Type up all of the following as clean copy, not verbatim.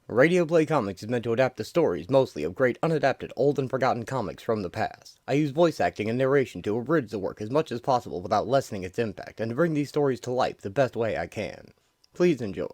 Radio Play Comics is meant to adapt the stories, mostly, of great unadapted, old and forgotten comics from the past. I use voice acting and narration to abridge the work as much as possible without lessening its impact, and to bring these stories to life the best way I can. Please enjoy.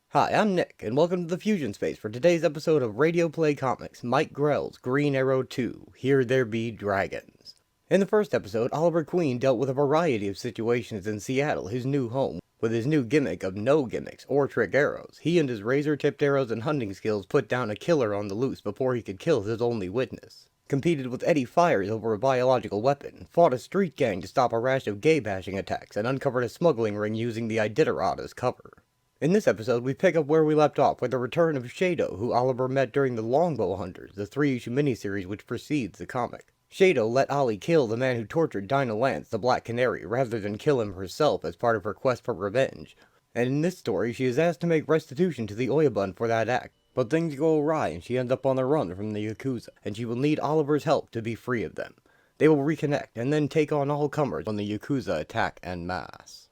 Hi, I'm Nick, and welcome to the Fusion Space for today's episode of Radio Play Comics, Mike Grell's Green Arrow 2, Here There Be Dragons. In the first episode, Oliver Queen dealt with a variety of situations in Seattle, his new home. With his new gimmick of no gimmicks or trick arrows, he and his razor-tipped arrows and hunting skills put down a killer on the loose before he could kill his only witness. Competed with Eddie Fires over a biological weapon, fought a street gang to stop a rash of gay-bashing attacks, and uncovered a smuggling ring using the Iditarod as cover. In this episode, we pick up where we left off with the return of Shado, who Oliver met during the Longbow Hunters, the 3-issue miniseries which precedes the comic. Shado let Ollie kill the man who tortured Dinah Lance, the Black Canary, rather than kill him herself as part of her quest for revenge. And in this story, she is asked to make restitution to the Oyabun for that act. But things go awry and she ends up on the run from the yakuza, and she will need Oliver's help to be free of them. They will reconnect, and then take on all comers when the yakuza attack en masse.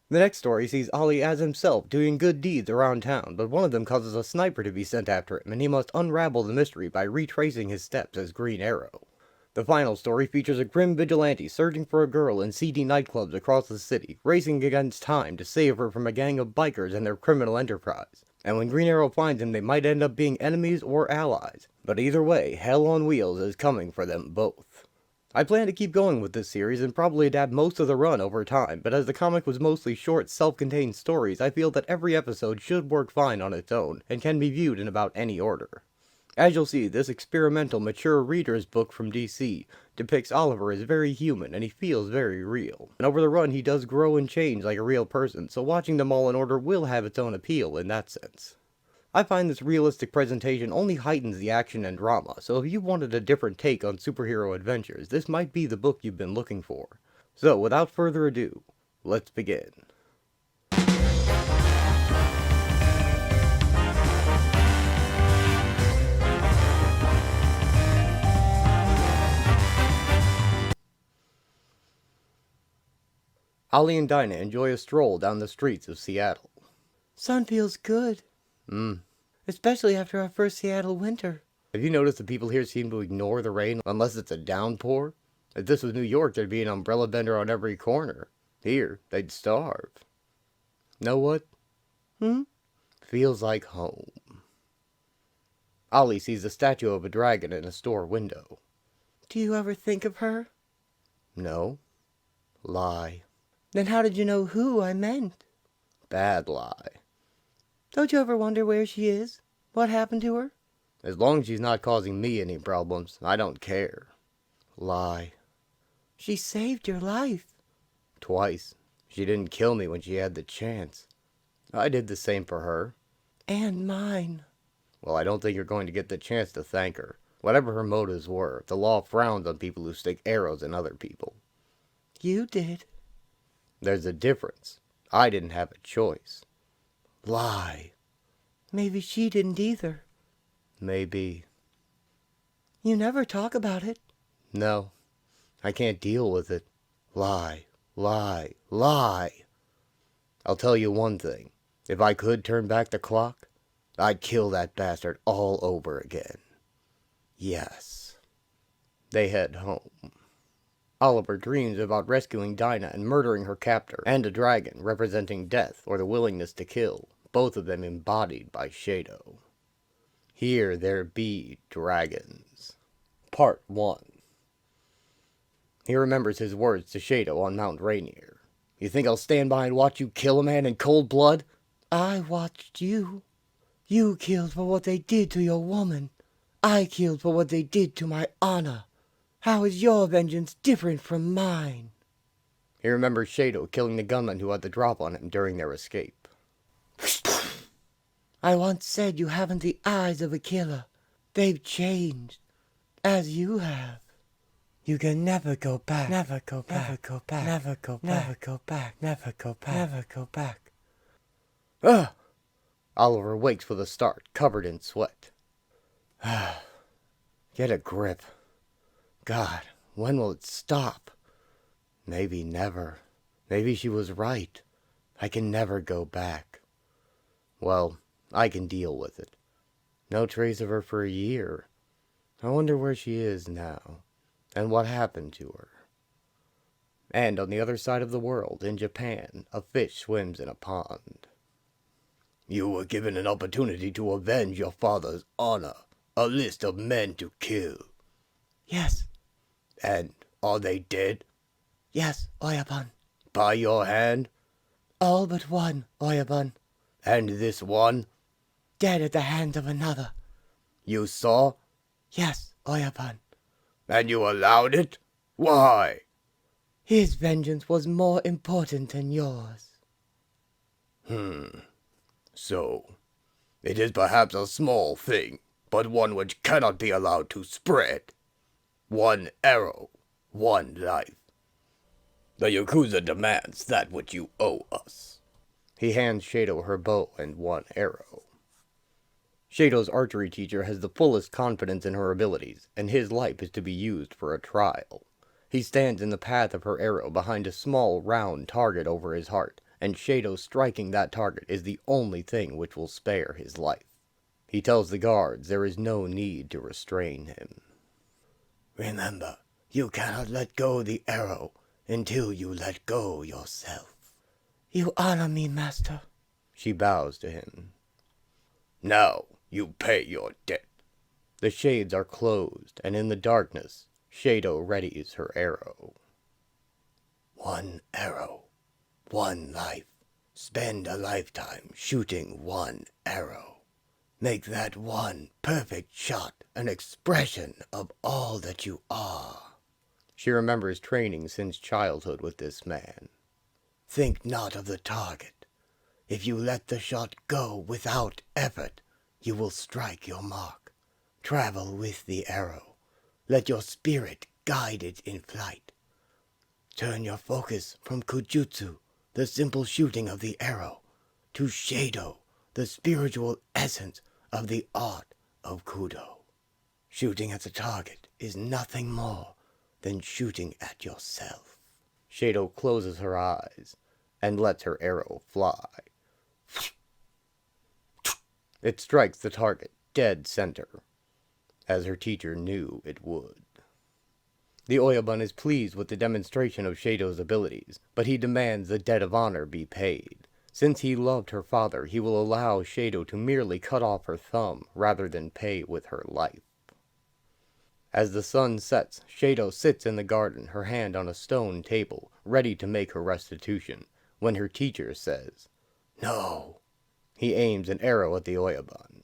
The next story sees Ollie as himself doing good deeds around town, but one of them causes a sniper to be sent after him, and he must unravel the mystery by retracing his steps as Green Arrow. The final story features a grim vigilante searching for a girl in seedy nightclubs across the city, racing against time to save her from a gang of bikers and their criminal enterprise. And when Green Arrow finds him, they might end up being enemies or allies. But either way, hell on wheels is coming for them both. I plan to keep going with this series and probably adapt most of the run over time, but as the comic was mostly short, self-contained stories, I feel that every episode should work fine on its own, and can be viewed in about any order. As you'll see, this experimental, mature reader's book from DC depicts Oliver as very human, and he feels very real. And over the run, he does grow and change like a real person, so watching them all in order will have its own appeal in that sense. I find this realistic presentation only heightens the action and drama, so if you wanted a different take on superhero adventures, this might be the book you've been looking for. So, without further ado, let's begin. Ollie and Dinah enjoy a stroll down the streets of Seattle. Sun feels good. Especially after our first Seattle winter. Have you noticed that people here seem to ignore the rain unless it's a downpour? If this was New York, there'd be an umbrella vendor on every corner. Here, they'd starve. Know what? Feels like home. Ollie sees the statue of a dragon in a store window. Do you ever think of her? No. Lie. Then how did you know who I meant? Bad lie. Don't you ever wonder where she is? What happened to her? As long as she's not causing me any problems, I don't care. Lie. She saved your life. Twice. She didn't kill me when she had the chance. I did the same for her. And mine. Well, I don't think you're going to get the chance to thank her. Whatever her motives were, the law frowns on people who stick arrows in other people. You did. There's a difference. I didn't have a choice. Lie. Maybe she didn't either. Maybe. You never talk about it. No. I can't deal with it. Lie. Lie. Lie. I'll tell you one thing. If I could turn back the clock, I'd kill that bastard all over again. Yes. They head home. Oliver dreams about rescuing Dinah and murdering her captor, and a dragon representing death or the willingness to kill, both of them embodied by Shado. Here There Be Dragons. Part 1. He remembers his words to Shado on Mount Rainier. You think I'll stand by and watch you kill a man in cold blood? I watched you. You killed for what they did to your woman. I killed for what they did to my honor. How is your vengeance different from mine? He remembers Shado killing the gunman who had the drop on him during their escape. I once said you haven't the eyes of a killer. They've changed, as you have. You can never go back. Never go back. Never go back. Never go back. Never go back. Never go back. Never go back. Ugh! Oliver wakes with a start, covered in sweat. Get a grip. God, when will it stop? Maybe never. Maybe she was right. I can never go back. Well, I can deal with it. No trace of her for a year. I wonder where she is now, and what happened to her. And on the other side of the world, in Japan, a fish swims in a pond. You were given an opportunity to avenge your father's honor. A list of men to kill. Yes. And are they dead? Yes, Oyabun. By your hand? All but one, Oyabun. And this one? Dead at the hands of another. You saw? Yes, Oyabun. And you allowed it? Why? His vengeance was more important than yours. So, it is perhaps a small thing, but one which cannot be allowed to spread. One arrow, one life. The yakuza demands that which you owe us. He hands Shado her bow and one arrow. Shado's archery teacher has the fullest confidence in her abilities, and his life is to be used for a trial. He stands in the path of her arrow behind a small, round target over his heart, and Shado striking that target is the only thing which will spare his life. He tells the guards there is no need to restrain him. Remember, you cannot let go the arrow until you let go yourself. You honor me, Master. She bows to him. Now you pay your debt. The shades are closed, and in the darkness, Shado readies her arrow. One arrow, one life. Spend a lifetime shooting one arrow. Make that one perfect shot an expression of all that you are. She remembers training since childhood with this man. Think not of the target. If you let the shot go without effort, you will strike your mark. Travel with the arrow. Let your spirit guide it in flight. Turn your focus from Kujutsu, the simple shooting of the arrow, to Shado, the spiritual essence of the art of Kudo. Shooting at the target is nothing more than shooting at yourself. Shado closes her eyes and lets her arrow fly. It strikes the target dead center, as her teacher knew it would. The Oyabun is pleased with the demonstration of Shado's abilities, but he demands the debt of honor be paid. Since he loved her father, he will allow Shado to merely cut off her thumb rather than pay with her life. As the sun sets, Shado sits in the garden, her hand on a stone table, ready to make her restitution, when her teacher says, "No." He aims an arrow at the Oyabun.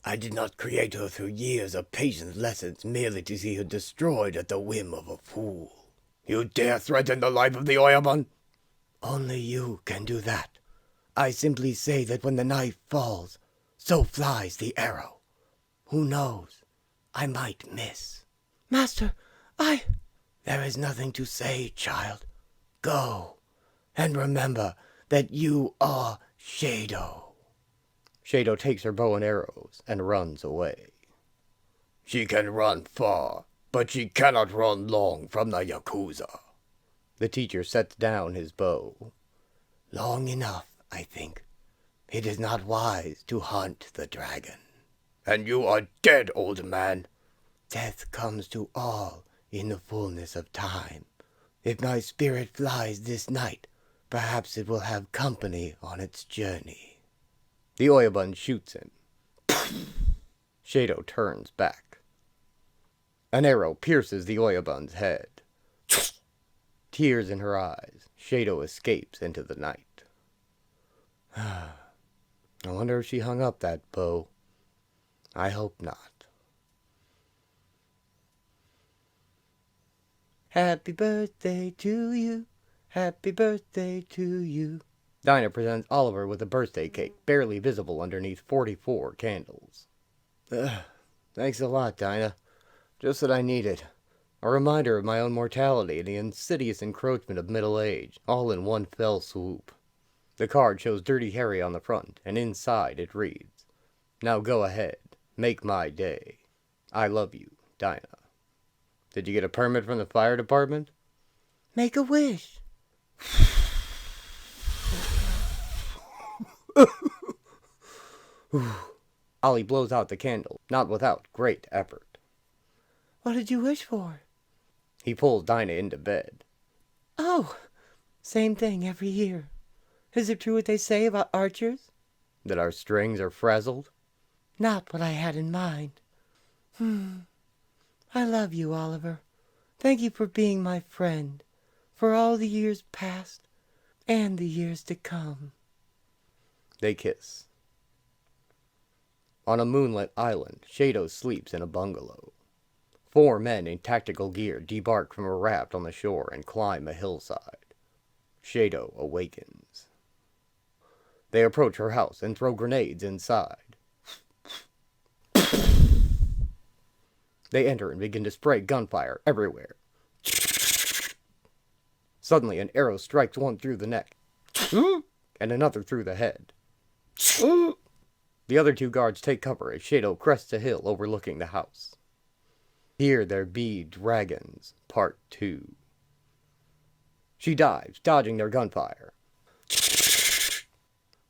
I did not create her through years of patience lessons merely to see her destroyed at the whim of a fool. You dare threaten the life of the Oyabun? Only you can do that. I simply say that when the knife falls, so flies the arrow. Who knows? I might miss. Master, There is nothing to say, child. Go, and remember that you are Shado. Shado takes her bow and arrows and runs away. She can run far, but she cannot run long from the yakuza. The teacher sets down his bow. Long enough, I think. It is not wise to hunt the dragon. And you are dead, old man. Death comes to all in the fullness of time. If my spirit flies this night, perhaps it will have company on its journey. The Oyabun shoots him. Shado turns back. An arrow pierces the Oyabun's head. Tears in her eyes, Shado escapes into the night. I wonder if she hung up that bow. I hope not. Happy birthday to you. Happy birthday to you. Dinah presents Oliver with a birthday cake, barely visible underneath 44 candles. Thanks a lot, Dinah. Just what I needed. A reminder of my own mortality and the insidious encroachment of middle age, all in one fell swoop. The card shows Dirty Harry on the front, and inside it reads, Now go ahead, make my day. I love you, Dinah. Did you get a permit from the fire department? Make a wish. Ollie blows out the candle, not without great effort. What did you wish for? He pulls Dinah into bed. Oh, same thing every year. Is it true what they say about archers? That our strings are frazzled? Not what I had in mind. I love you, Oliver. Thank you for being my friend, for all the years past and the years to come. They kiss. On a moonlit island, Shado sleeps in a bungalow. 4 men in tactical gear debark from a raft on the shore and climb a hillside. Shado awakens. They approach her house and throw grenades inside. They enter and begin to spray gunfire everywhere. Suddenly, an arrow strikes one through the neck, and another through the head. The other 2 guards take cover as Shado crests a hill overlooking the house. Here there be dragons, Part 2. She dives, dodging their gunfire.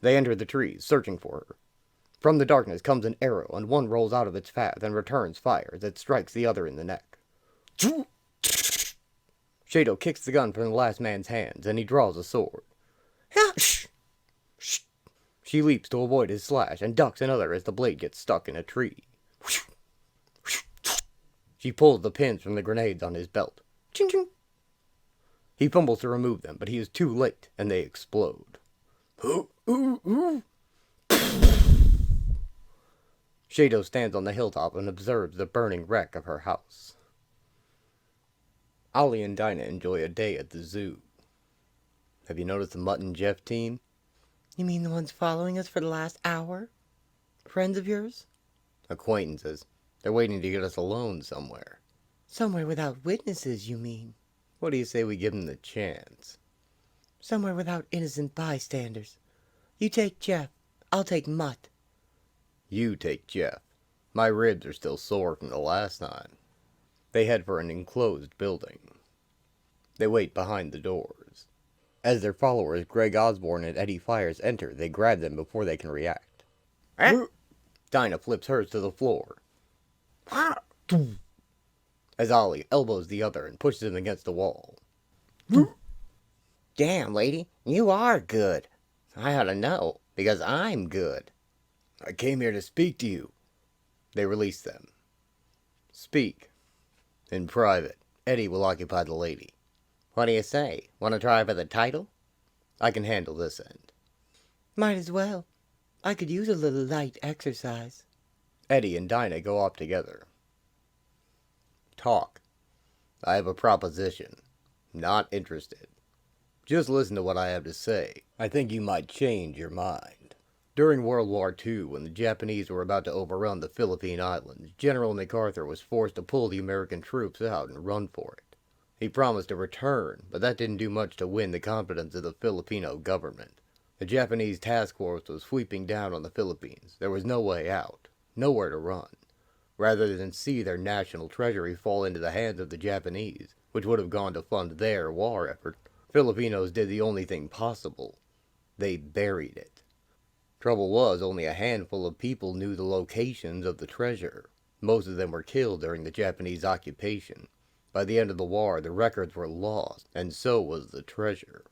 They enter the trees, searching for her. From the darkness comes an arrow, and one rolls out of its path and returns fire that strikes the other in the neck. Shado kicks the gun from the last man's hands, and he draws a sword. She leaps to avoid his slash, and ducks another as the blade gets stuck in a tree. She pulls the pins from the grenades on his belt. Ching ching. He fumbles to remove them, but he is too late, and they explode. Shado stands on the hilltop and observes the burning wreck of her house. Ollie and Dinah enjoy a day at the zoo. Have you noticed the Mutt and Jeff team? You mean the ones following us for the last hour? Friends of yours? Acquaintances. They're waiting to get us alone somewhere. Somewhere without witnesses, you mean? What do you say we give them the chance? Somewhere without innocent bystanders. You take Jeff. I'll take Mutt. You take Jeff. My ribs are still sore from the last time. They head for an enclosed building. They wait behind the doors. As their followers, Greg Osborne and Eddie Fires, enter, they grab them before they can react. Dinah flips hers to the floor. As Ollie elbows the other and pushes him against the wall. Damn, lady, you are good. I ought to know, because I'm good. I came here to speak to you. They release them. Speak. In private, Eddie will occupy the lady. What do you say? Want to try for the title? I can handle this end. Might as well. I could use a little light exercise. Eddie and Dinah go off together. Talk. I have a proposition. Not interested. Just listen to what I have to say. I think you might change your mind. During World War II, when the Japanese were about to overrun the Philippine Islands, General MacArthur was forced to pull the American troops out and run for it. He promised to return, but that didn't do much to win the confidence of the Filipino government. The Japanese task force was sweeping down on the Philippines. There was no way out, nowhere to run. Rather than see their national treasury fall into the hands of the Japanese, which would have gone to fund their war effort, Filipinos did the only thing possible. They buried it. Trouble was, only a handful of people knew the locations of the treasure. Most of them were killed during the Japanese occupation. By the end of the war, the records were lost, and so was the treasure.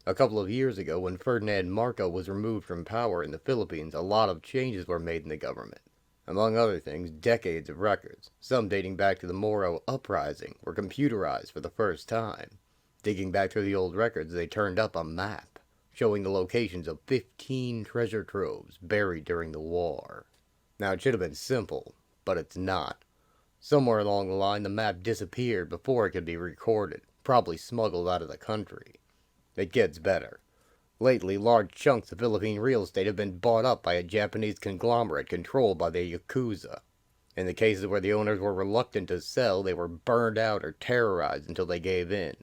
A couple of years ago, when Ferdinand Marcos was removed from power in the Philippines, a lot of changes were made in the government. Among other things, decades of records, some dating back to the Moro Uprising, were computerized for the first time. Digging back through the old records, they turned up a map, showing the locations of 15 treasure troves buried during the war. Now, it should have been simple, but it's not. Somewhere along the line, the map disappeared before it could be recorded, probably smuggled out of the country. It gets better. Lately, large chunks of Philippine real estate have been bought up by a Japanese conglomerate controlled by the yakuza. In the cases where the owners were reluctant to sell, they were burned out or terrorized until they gave in.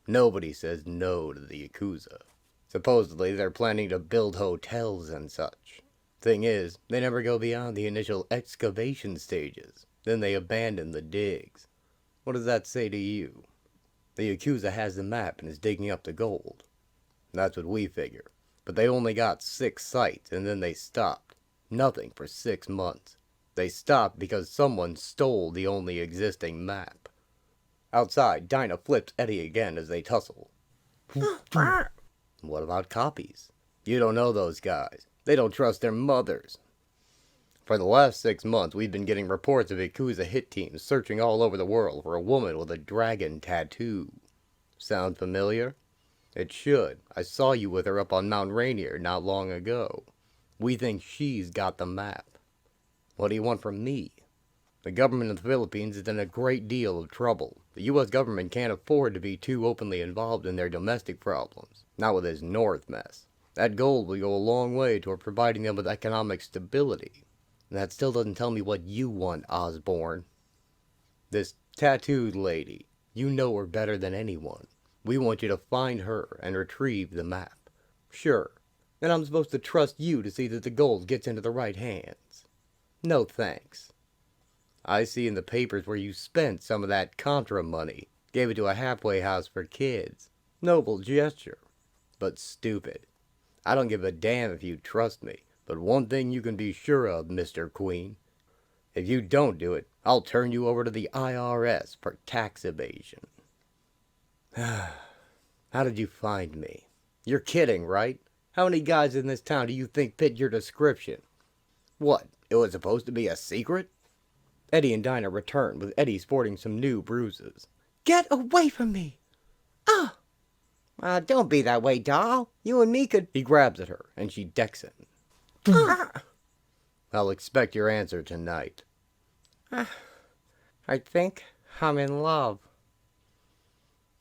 Nobody says no to the yakuza. Supposedly, they're planning to build hotels and such. Thing is, they never go beyond the initial excavation stages. Then they abandon the digs. What does that say to you? The yakuza has the map and is digging up the gold. That's what we figure. But they only got 6 sites, and then they stopped. Nothing for 6 months. They stopped because someone stole the only existing map. Outside, Dinah flips Eddie again as they tussle. What about copies? You don't know those guys. They don't trust their mothers. For the last 6 months, we've been getting reports of yakuza hit teams searching all over the world for a woman with a dragon tattoo. Sound familiar? It should. I saw you with her up on Mount Rainier not long ago. We think she's got the map. What do you want from me? The government of the Philippines is in a great deal of trouble. The U.S. government can't afford to be too openly involved in their domestic problems. Not with this North mess. That gold will go a long way toward providing them with economic stability. That still doesn't tell me what you want, Osborne. This tattooed lady. You know her better than anyone. We want you to find her and retrieve the map. Sure. Then I'm supposed to trust you to see that the gold gets into the right hands. No thanks. I see in the papers where you spent some of that Contra money. Gave it to a halfway house for kids. Noble gesture. But stupid. I don't give a damn if you trust me. But one thing you can be sure of, Mr. Queen. If you don't do it, I'll turn you over to the IRS for tax evasion. How did you find me? You're kidding, right? How many guys in this town do you think fit your description? What, it was supposed to be a secret? Eddie and Dinah return, with Eddie sporting some new bruises. Get away from me! Ah! Don't be that way, doll. You and me could... He grabs at her, and she decks him. I'll expect your answer tonight. I think I'm in love.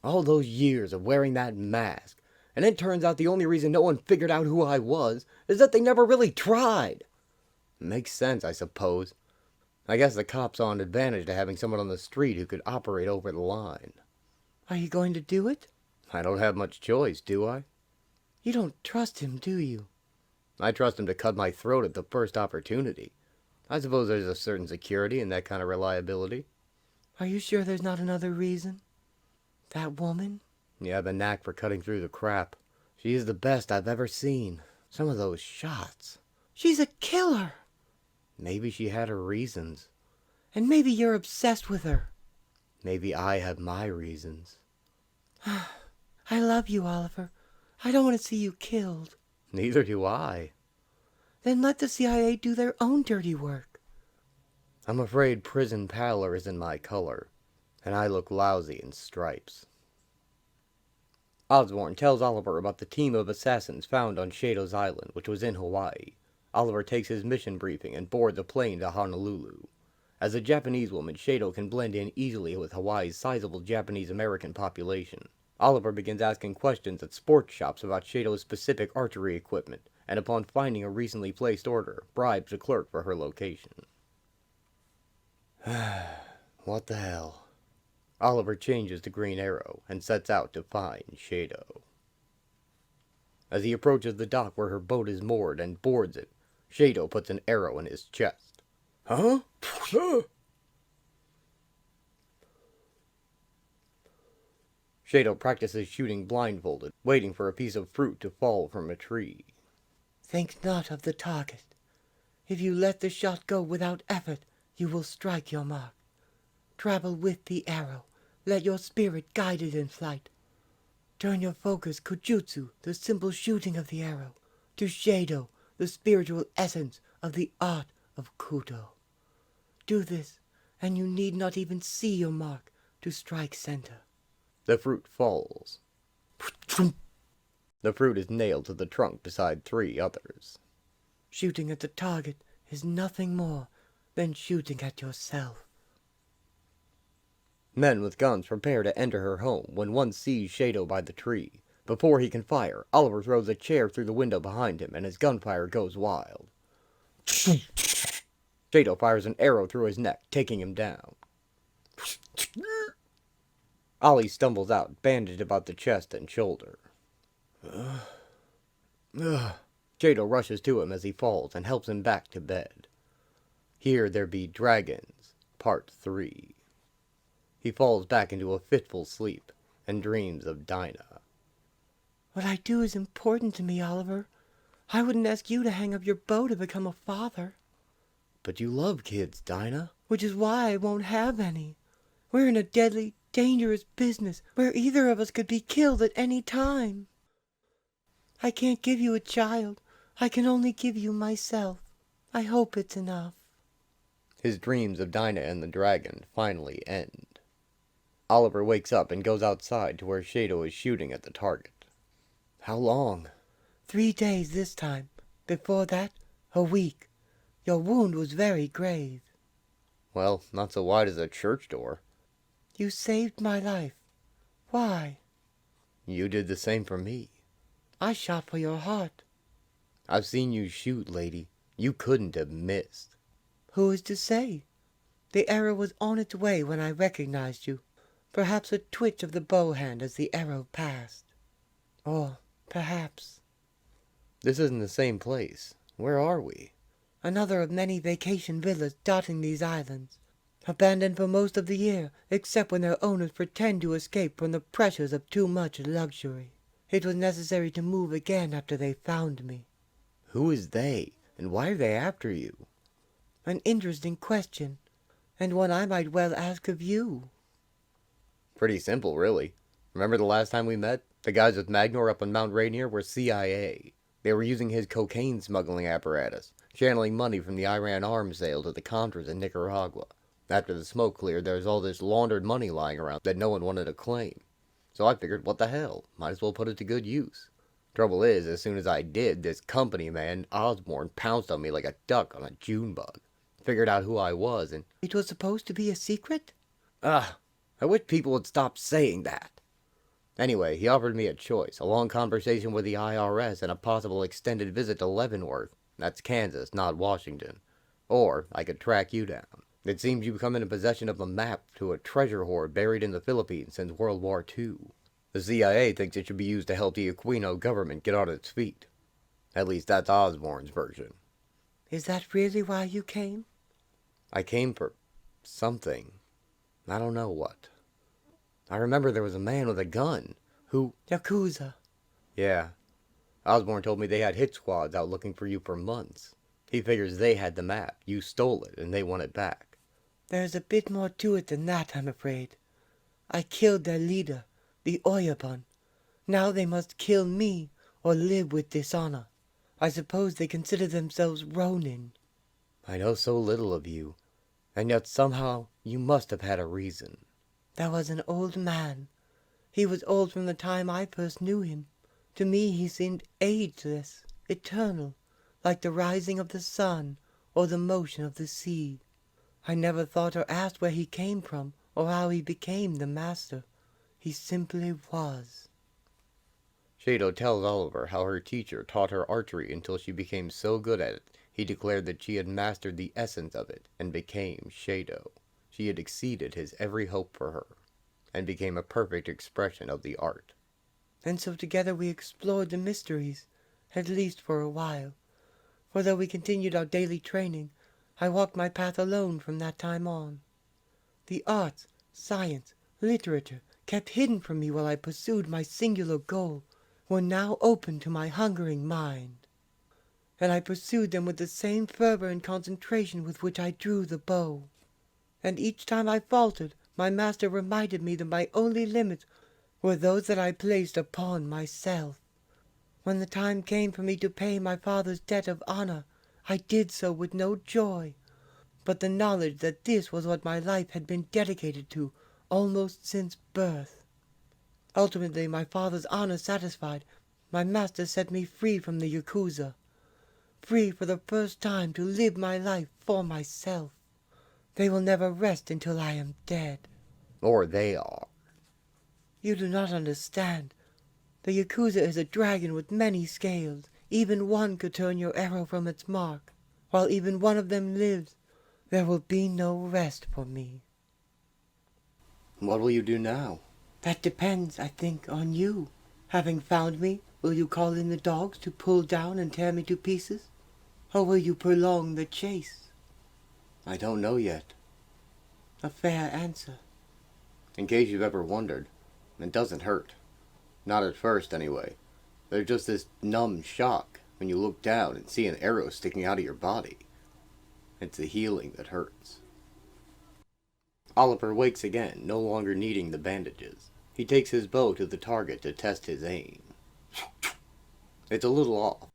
All those years of wearing that mask, and it turns out the only reason no one figured out who I was is that they never really tried. Makes sense, I suppose. I guess the cops saw an advantage to having someone on the street who could operate over the line. Are you going to do it? I don't have much choice, do I? You don't trust him, do you? I trust him to cut my throat at the first opportunity. I suppose there's a certain security in that kind of reliability. Are you sure there's not another reason? That woman? You have a knack for cutting through the crap. She is the best I've ever seen. Some of those shots. She's a killer! Maybe she had her reasons. And maybe you're obsessed with her. Maybe I have my reasons. I love you, Oliver. I don't want to see you killed. Neither do I. Then let the CIA do their own dirty work. I'm afraid prison pallor isn't my color, and I look lousy in stripes. Osborne tells Oliver about the team of assassins found on Shado's Island, which was in Hawaii. Oliver takes his mission briefing and boards a plane to Honolulu. As a Japanese woman, Shado can blend in easily with Hawaii's sizable Japanese-American population. Oliver begins asking questions at sports shops about Shado's specific archery equipment, and upon finding a recently placed order, bribes the clerk for her location. What the hell? Oliver changes to Green Arrow and sets out to find Shado. As he approaches the dock where her boat is moored and boards it, Shado puts an arrow in his chest. Huh? Shado practices shooting blindfolded, waiting for a piece of fruit to fall from a tree. Think not of the target. If you let the shot go without effort, you will strike your mark. Travel with the arrow. Let your spirit guide it in flight. Turn your focus, Kujutsu, the simple shooting of the arrow, to Shado, the spiritual essence of the art of Kudo. Do this, and you need not even see your mark to strike center. The fruit falls. The fruit is nailed to the trunk beside 3 others. Shooting at the target is nothing more than shooting at yourself. Men with guns prepare to enter her home when one sees Shado by the tree. Before he can fire, Oliver throws a chair through the window behind him and his gunfire goes wild. Shado fires an arrow through his neck, taking him down. Ollie stumbles out, bandaged about the chest and shoulder. Shado rushes to him as he falls and helps him back to bed. Here There Be Dragons, Part 3. He falls back into a fitful sleep and dreams of Dinah. What I do is important to me, Oliver. I wouldn't ask you to hang up your bow to become a father. But you love kids, Dinah. Which is why I won't have any. We're in a deadly, dangerous business where either of us could be killed at any time. I can't give you a child. I can only give you myself. I hope it's enough. His dreams of Dinah and the dragon finally end. Oliver wakes up and goes outside to where Shado is shooting at the target. How long? 3 days this time. Before that, a week. Your wound was very grave. Well, not so wide as a church door. You saved my life. Why? You did the same for me. I shot for your heart. I've seen you shoot, lady. You couldn't have missed. Who is to say? The arrow was on its way when I recognized you. Perhaps a twitch of the bow hand as the arrow passed. Or perhaps... This isn't the same place. Where are we? Another of many vacation villas dotting these islands. Abandoned for most of the year, except when their owners pretend to escape from the pressures of too much luxury. It was necessary to move again after they found me. Who is they, and why are they after you? An interesting question, and one I might well ask of you. Pretty simple, really. Remember the last time we met? The guys with Magnor up on Mount Rainier were CIA. They were using his cocaine smuggling apparatus, channeling money from the Iran arms sale to the Contras in Nicaragua. After the smoke cleared, there was all this laundered money lying around that no one wanted to claim. So I figured, what the hell? Might as well put it to good use. Trouble is, as soon as I did, this company man, Osborne, pounced on me like a duck on a June bug. Figured out who I was and... It was supposed to be a secret? I wish people would stop saying that. Anyway, he offered me a choice, a long conversation with the IRS and a possible extended visit to Leavenworth. That's Kansas, not Washington. Or I could track you down. It seems you've come into possession of a map to a treasure hoard buried in the Philippines since World War II. The CIA thinks it should be used to help the Aquino government get on its feet. At least that's Osborne's version. Is that really why you came? I came for something. I don't know what. I remember there was a man with a gun who... Yakuza. Yeah. Osborne told me they had hit squads out looking for you for months. He figures they had the map, you stole it, and they want it back. There's a bit more to it than that, I'm afraid. I killed their leader, the Oyabun. Now they must kill me or live with dishonor. I suppose they consider themselves Ronin. I know so little of you, and yet somehow you must have had a reason. That was an old man. He was old from the time I first knew him. To me he seemed ageless, eternal, like the rising of the sun or the motion of the sea. I never thought or asked where he came from or how he became the master. He simply was. Shado tells Oliver how her teacher taught her archery until she became so good at it, he declared that she had mastered the essence of it and became Shado. She had exceeded his every hope for her, and became a perfect expression of the art. And so together we explored the mysteries, at least for a while. For though we continued our daily training, I walked my path alone from that time on. The arts, science, literature, kept hidden from me while I pursued my singular goal, were now open to my hungering mind. And I pursued them with the same fervor and concentration with which I drew the bow. And each time I faltered, my master reminded me that my only limits were those that I placed upon myself. When the time came for me to pay my father's debt of honor, I did so with no joy, but the knowledge that this was what my life had been dedicated to almost since birth. Ultimately, my father's honor satisfied, my master set me free from the yakuza, free for the first time to live my life for myself. They will never rest until I am dead. Or they are. You do not understand. The yakuza is a dragon with many scales. Even one could turn your arrow from its mark. While even one of them lives, there will be no rest for me. What will you do now? That depends, I think, on you. Having found me, will you call in the dogs to pull down and tear me to pieces? Or will you prolong the chase? I don't know yet. A fair answer. In case you've ever wondered, it doesn't hurt. Not at first, anyway. There's just this numb shock, when you look down and see an arrow sticking out of your body. It's the healing that hurts. Oliver wakes again, no longer needing the bandages. He takes his bow to the target to test his aim. It's a little off.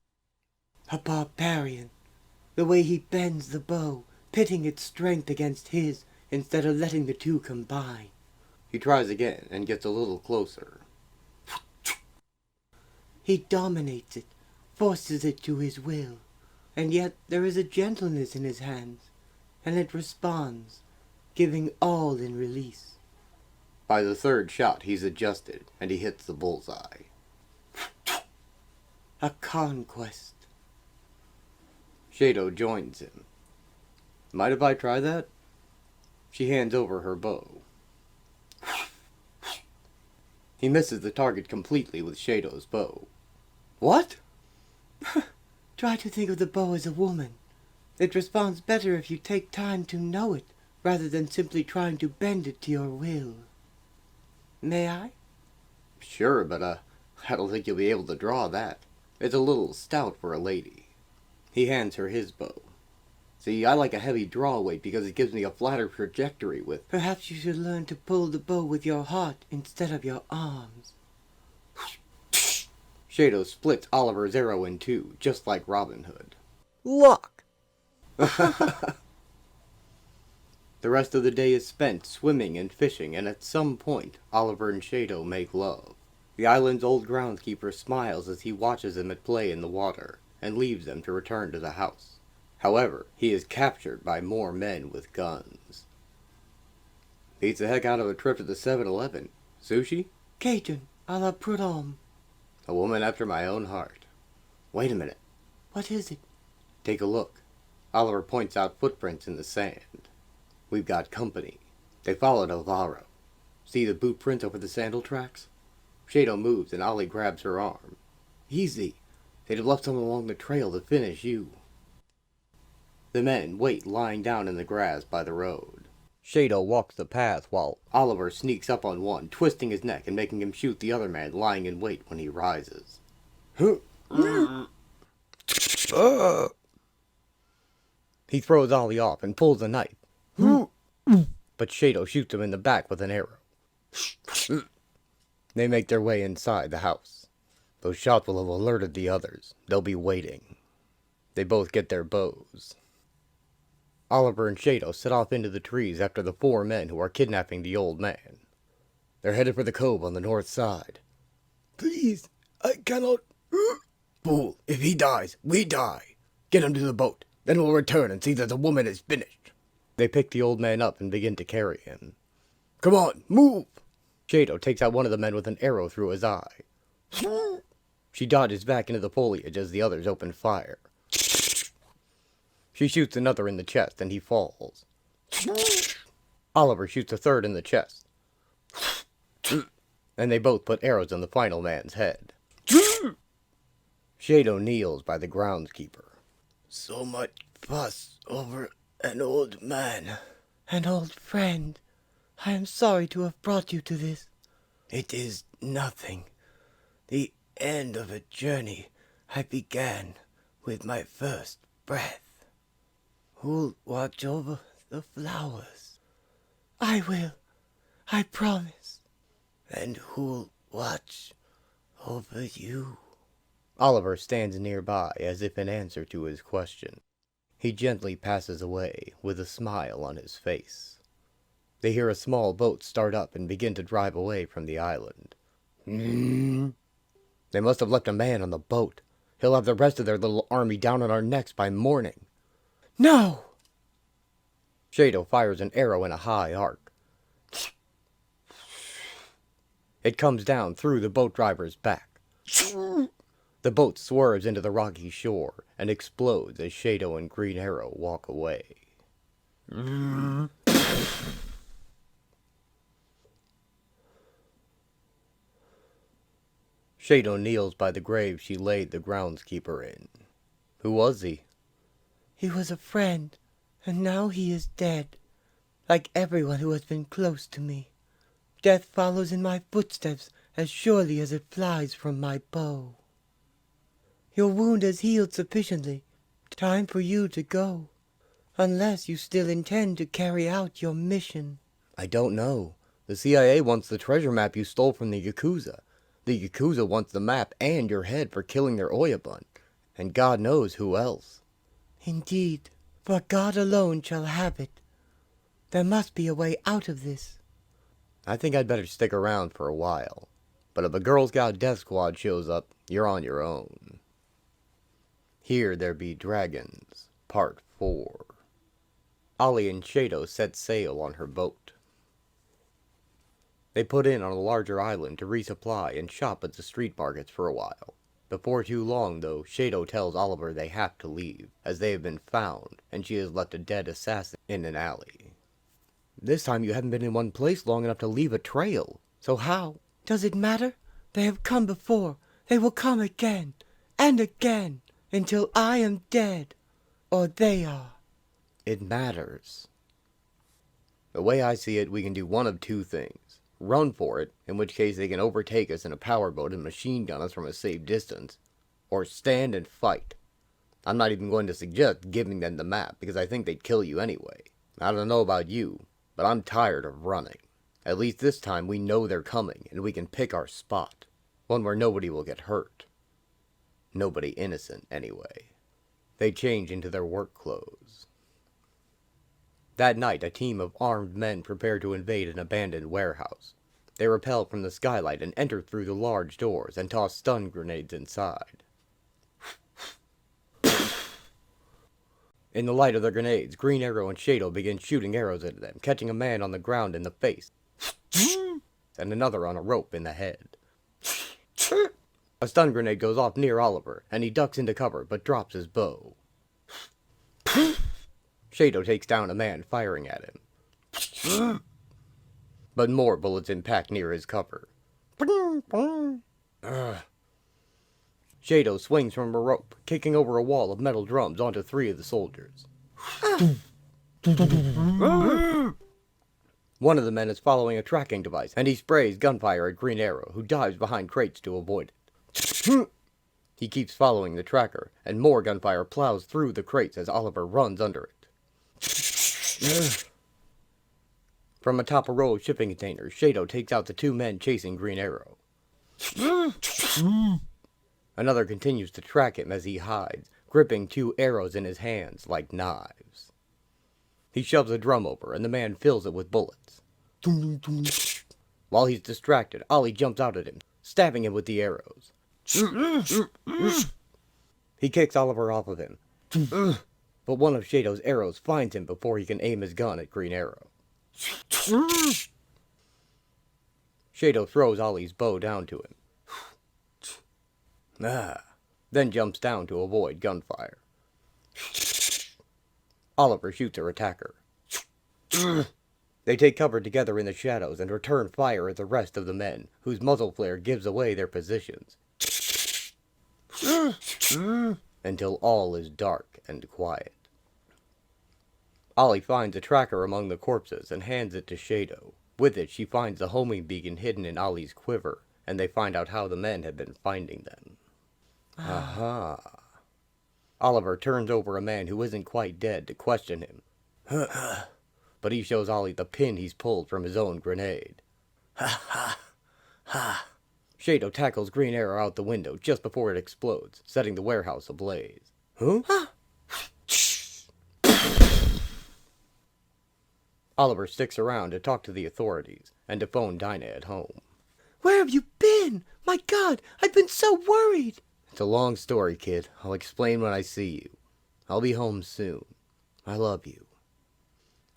A barbarian. The way he bends the bow, pitting its strength against his, instead of letting the two combine. He tries again and gets a little closer. He dominates it, forces it to his will, and yet there is a gentleness in his hands, and it responds, giving all in release. By the third shot, he's adjusted, and he hits the bullseye. A conquest. Shado joins him. Mind if I try that? She hands over her bow. He misses the target completely with Shado's bow. What? Try to think of the bow as a woman. It responds better if you take time to know it, rather than simply trying to bend it to your will. May I? Sure, but I don't think you'll be able to draw that. It's a little stout for a lady. He hands her his bow. See, I like a heavy draw weight because it gives me a flatter trajectory with... Perhaps you should learn to pull the bow with your heart instead of your arms. Shado splits Oliver's arrow in two, just like Robin Hood. Look! The rest of the day is spent swimming and fishing, and at some point, Oliver and Shado make love. The island's old groundskeeper smiles as he watches them at play in the water, and leaves them to return to the house. However, he is captured by more men with guns. Beats the heck out of a trip to the 7-Eleven. Sushi? Cajun, a la prud'homme. A woman after my own heart. Wait a minute. What is it? Take a look. Oliver points out footprints in the sand. We've got company. They followed Alvaro. See the boot prints over the sandal tracks? Shado moves and Ollie grabs her arm. Easy. They'd have left someone along the trail to finish you. The men wait lying down in the grass by the road. Shado walks the path while Oliver sneaks up on one, twisting his neck and making him shoot the other man lying in wait when he rises. He throws Ollie off and pulls a knife. But Shado shoots him in the back with an arrow. They make their way inside the house. Those shots will have alerted the others. They'll be waiting. They both get their bows. Oliver and Shado set off into the trees after the 4 men who are kidnapping the old man. They're headed for the cove on the north side. Please, I cannot... Fool, if he dies, we die. Get him to the boat. Then we'll return and see that the woman is finished. They pick the old man up and begin to carry him. Come on, move! Shado takes out one of the men with an arrow through his eye. She dodges back into the foliage as the others open fire. She shoots another in the chest and he falls. Oliver shoots a third in the chest. And they both put arrows in the final man's head. Shado kneels by the groundskeeper. So much fuss over an old man. An old friend. I am sorry to have brought you to this. It is nothing. The end of a journey I began with my first breath. Who'll watch over the flowers? I will. I promise. And who'll watch over you? Oliver stands nearby as if in answer to his question. He gently passes away with a smile on his face. They hear a small boat start up and begin to drive away from the island. They must have left a man on the boat. He'll have the rest of their little army down on our necks by morning. No! Shado fires an arrow in a high arc. It comes down through the boat driver's back. The boat swerves into the rocky shore and explodes as Shado and Green Arrow walk away. Shado kneels by the grave she laid the groundskeeper in. Who was he? He was a friend, and now he is dead. Like everyone who has been close to me. Death follows in my footsteps as surely as it flies from my bow. Your wound has healed sufficiently. Time for you to go. Unless you still intend to carry out your mission. I don't know. The CIA wants the treasure map you stole from the yakuza. The yakuza wants the map and your head for killing their Oyabun. And God knows who else. Indeed, for God alone shall have it. There must be a way out of this. I think I'd better stick around for a while. But if a Girl Scout death squad shows up, you're on your own. Here There Be Dragons, Part 4. Ollie and Shado set sail on her boat. They put in on a larger island to resupply and shop at the street markets for a while. Before too long, though, Shado tells Oliver they have to leave, as they have been found, and she has left a dead assassin in an alley. This time you haven't been in one place long enough to leave a trail. So how? Does it matter? They have come before. They will come again, and again, until I am dead, or they are. It matters. The way I see it, we can do one of two things. Run for it, in which case they can overtake us in a powerboat and machine gun us from a safe distance. Or stand and fight. I'm not even going to suggest giving them the map, because I think they'd kill you anyway. I don't know about you, but I'm tired of running. At least this time we know they're coming, and we can pick our spot. One where nobody will get hurt. Nobody innocent, anyway. They change into their work clothes. That night, a team of armed men prepare to invade an abandoned warehouse. They rappel from the skylight and enter through the large doors and toss stun grenades inside. In the light of their grenades, Green Arrow and Shado begin shooting arrows at them, catching a man on the ground in the face, and another on a rope in the head. A stun grenade goes off near Oliver, and he ducks into cover, but drops his bow. Shado takes down a man firing at him. But more bullets impact near his cover. Shado swings from a rope, kicking over a wall of metal drums onto 3 of the soldiers. One of the men is following a tracking device, and he sprays gunfire at Green Arrow, who dives behind crates to avoid it. He keeps following the tracker, and more gunfire plows through the crates as Oliver runs under it. From atop a row of shipping containers, Shado takes out the 2 men chasing Green Arrow. Another continues to track him as he hides, gripping 2 arrows in his hands like knives. He shoves a drum over, and the man fills it with bullets. While he's distracted, Ollie jumps out at him, stabbing him with the arrows. He kicks Oliver off of him, but one of Shado's arrows finds him before he can aim his gun at Green Arrow. Shado throws Ollie's bow down to him. Then jumps down to avoid gunfire. Oliver shoots her attacker. They take cover together in the shadows and return fire at the rest of the men, whose muzzle flare gives away their positions. Until all is dark and quiet. Ollie finds a tracker among the corpses and hands it to Shado. With it, she finds the homing beacon hidden in Ollie's quiver, and they find out how the men have been finding them. Aha. Oliver turns over a man who isn't quite dead to question him. But he shows Ollie the pin he's pulled from his own grenade. Shado tackles Green Arrow out the window just before it explodes, setting the warehouse ablaze. Oliver sticks around to talk to the authorities and to phone Dinah at home. Where have you been? My God, I've been so worried. It's a long story, kid. I'll explain when I see you. I'll be home soon. I love you.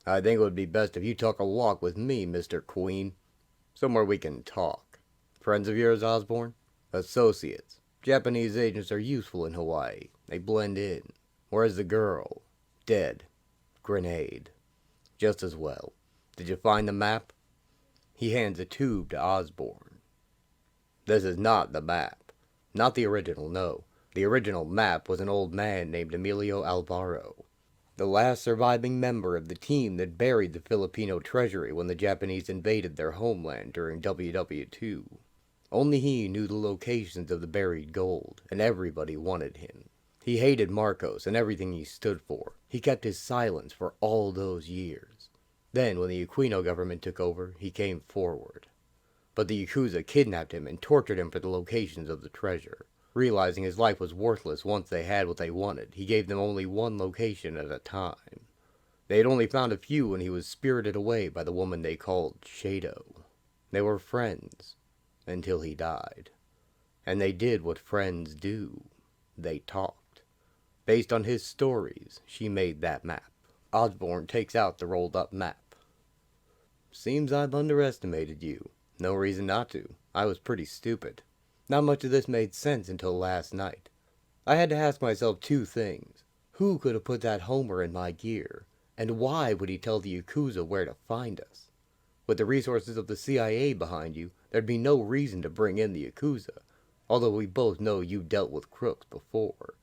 I think it would be best if you took a walk with me, Mr. Queen. Somewhere we can talk. Friends of yours, Osborne? Associates. Japanese agents are useful in Hawaii. They blend in. Where's the girl? Dead. Grenade. Just as well. Did you find the map? He hands a tube to Osborne. This is not the map. Not the original, no. The original map was an old man named Emilio Alvaro, the last surviving member of the team that buried the Filipino treasury when the Japanese invaded their homeland during WW2. Only he knew the locations of the buried gold, and everybody wanted him. He hated Marcos and everything he stood for. He kept his silence for all those years. Then, when the Aquino government took over, he came forward. But the yakuza kidnapped him and tortured him for the locations of the treasure. Realizing his life was worthless once they had what they wanted, he gave them only one location at a time. They had only found a few when he was spirited away by the woman they called Shado. They were friends, until he died. And they did what friends do. They talked. Based on his stories, she made that map. Osborn takes out the rolled up map. Seems I've underestimated you. No reason not to. I was pretty stupid. Not much of this made sense until last night. I had to ask myself two things. Who could have put that Homer in my gear? And why would he tell the Yakuza where to find us? With the resources of the CIA behind you, there'd be no reason to bring in the Yakuza, although we both know you dealt with crooks before.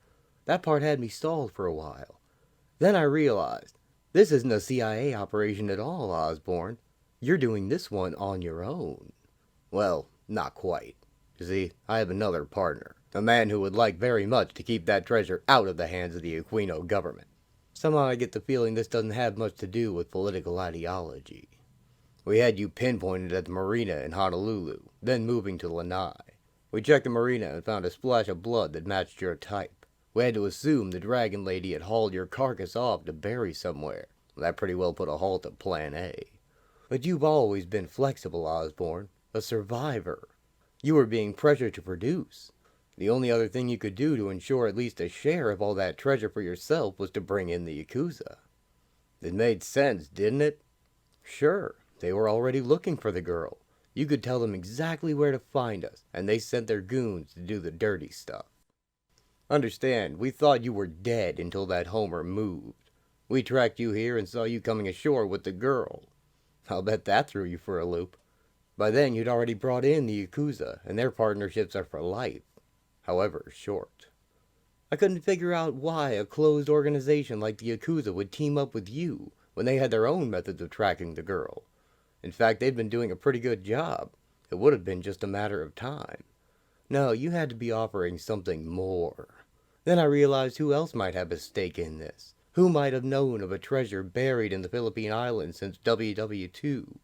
That part had me stalled for a while. Then I realized, this isn't a CIA operation at all, Osborn. You're doing this one on your own. Well, not quite. You see, I have another partner, a man who would like very much to keep that treasure out of the hands of the Aquino government. Somehow I get the feeling this doesn't have much to do with political ideology. We had you pinpointed at the marina in Honolulu, then moving to Lanai. We checked the marina and found a splash of blood that matched your type. We had to assume the dragon lady had hauled your carcass off to bury somewhere. That pretty well put a halt to Plan A. But you've always been flexible, Osborn. A survivor. You were being pressured to produce. The only other thing you could do to ensure at least a share of all that treasure for yourself was to bring in the Yakuza. It made sense, didn't it? Sure, they were already looking for the girl. You could tell them exactly where to find us, and they sent their goons to do the dirty stuff. Understand, we thought you were dead until that Homer moved. We tracked you here and saw you coming ashore with the girl. I'll bet that threw you for a loop. By then you'd already brought in the Yakuza, and their partnerships are for life. However short. I couldn't figure out why a closed organization like the Yakuza would team up with you when they had their own methods of tracking the girl. In fact, they'd been doing a pretty good job. It would have been just a matter of time. No, you had to be offering something more. Then I realized who else might have a stake in this. Who might have known of a treasure buried in the Philippine Islands since WW2,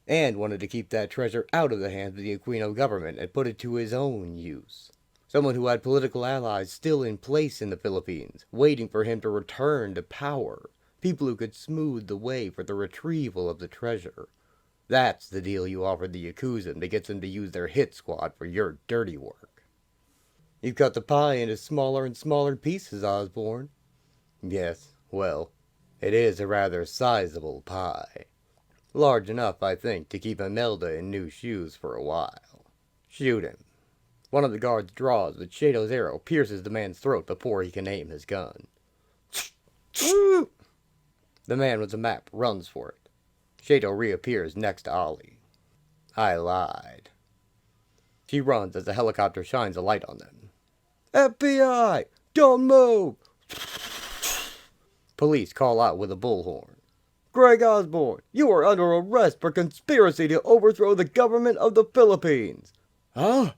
and wanted to keep that treasure out of the hands of the Aquino government and put it to his own use. Someone who had political allies still in place in the Philippines, waiting for him to return to power. People who could smooth the way for the retrieval of the treasure. That's the deal you offered the Yakuza to get them to use their hit squad for your dirty work. You cut the pie into smaller and smaller pieces, Osborn. Yes, well, it is a rather sizable pie. Large enough, I think, to keep Imelda in new shoes for a while. Shoot him. One of the guards draws, but Shado's arrow pierces the man's throat before he can aim his gun. The man with the map runs for it. Shado reappears next to Ollie. I lied. She runs as the helicopter shines a light on them. FBI! Don't move! Police call out with a bullhorn. Greg Osborn, you are under arrest for conspiracy to overthrow the government of the Philippines. Huh?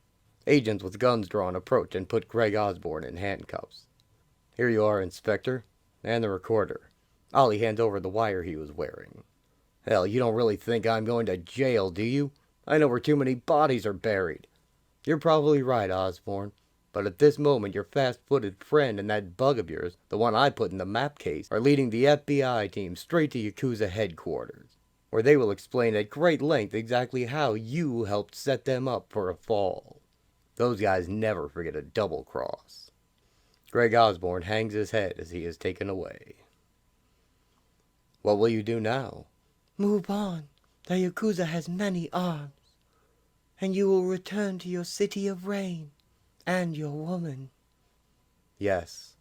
Agents with guns drawn approach and put Greg Osborn in handcuffs. Here you are, Inspector. And the recorder. Ollie hands over the wire he was wearing. Hell, you don't really think I'm going to jail, do you? I know where too many bodies are buried. You're probably right, Osborn. But at this moment, your fast-footed friend and that bug of yours, the one I put in the map case, are leading the FBI team straight to Yakuza headquarters, where they will explain at great length exactly how you helped set them up for a fall. Those guys never forget a double cross. Greg Osborn hangs his head as he is taken away. What will you do now? Move on. The Yakuza has many arms. And you will return to your city of rain. And your woman. Yes.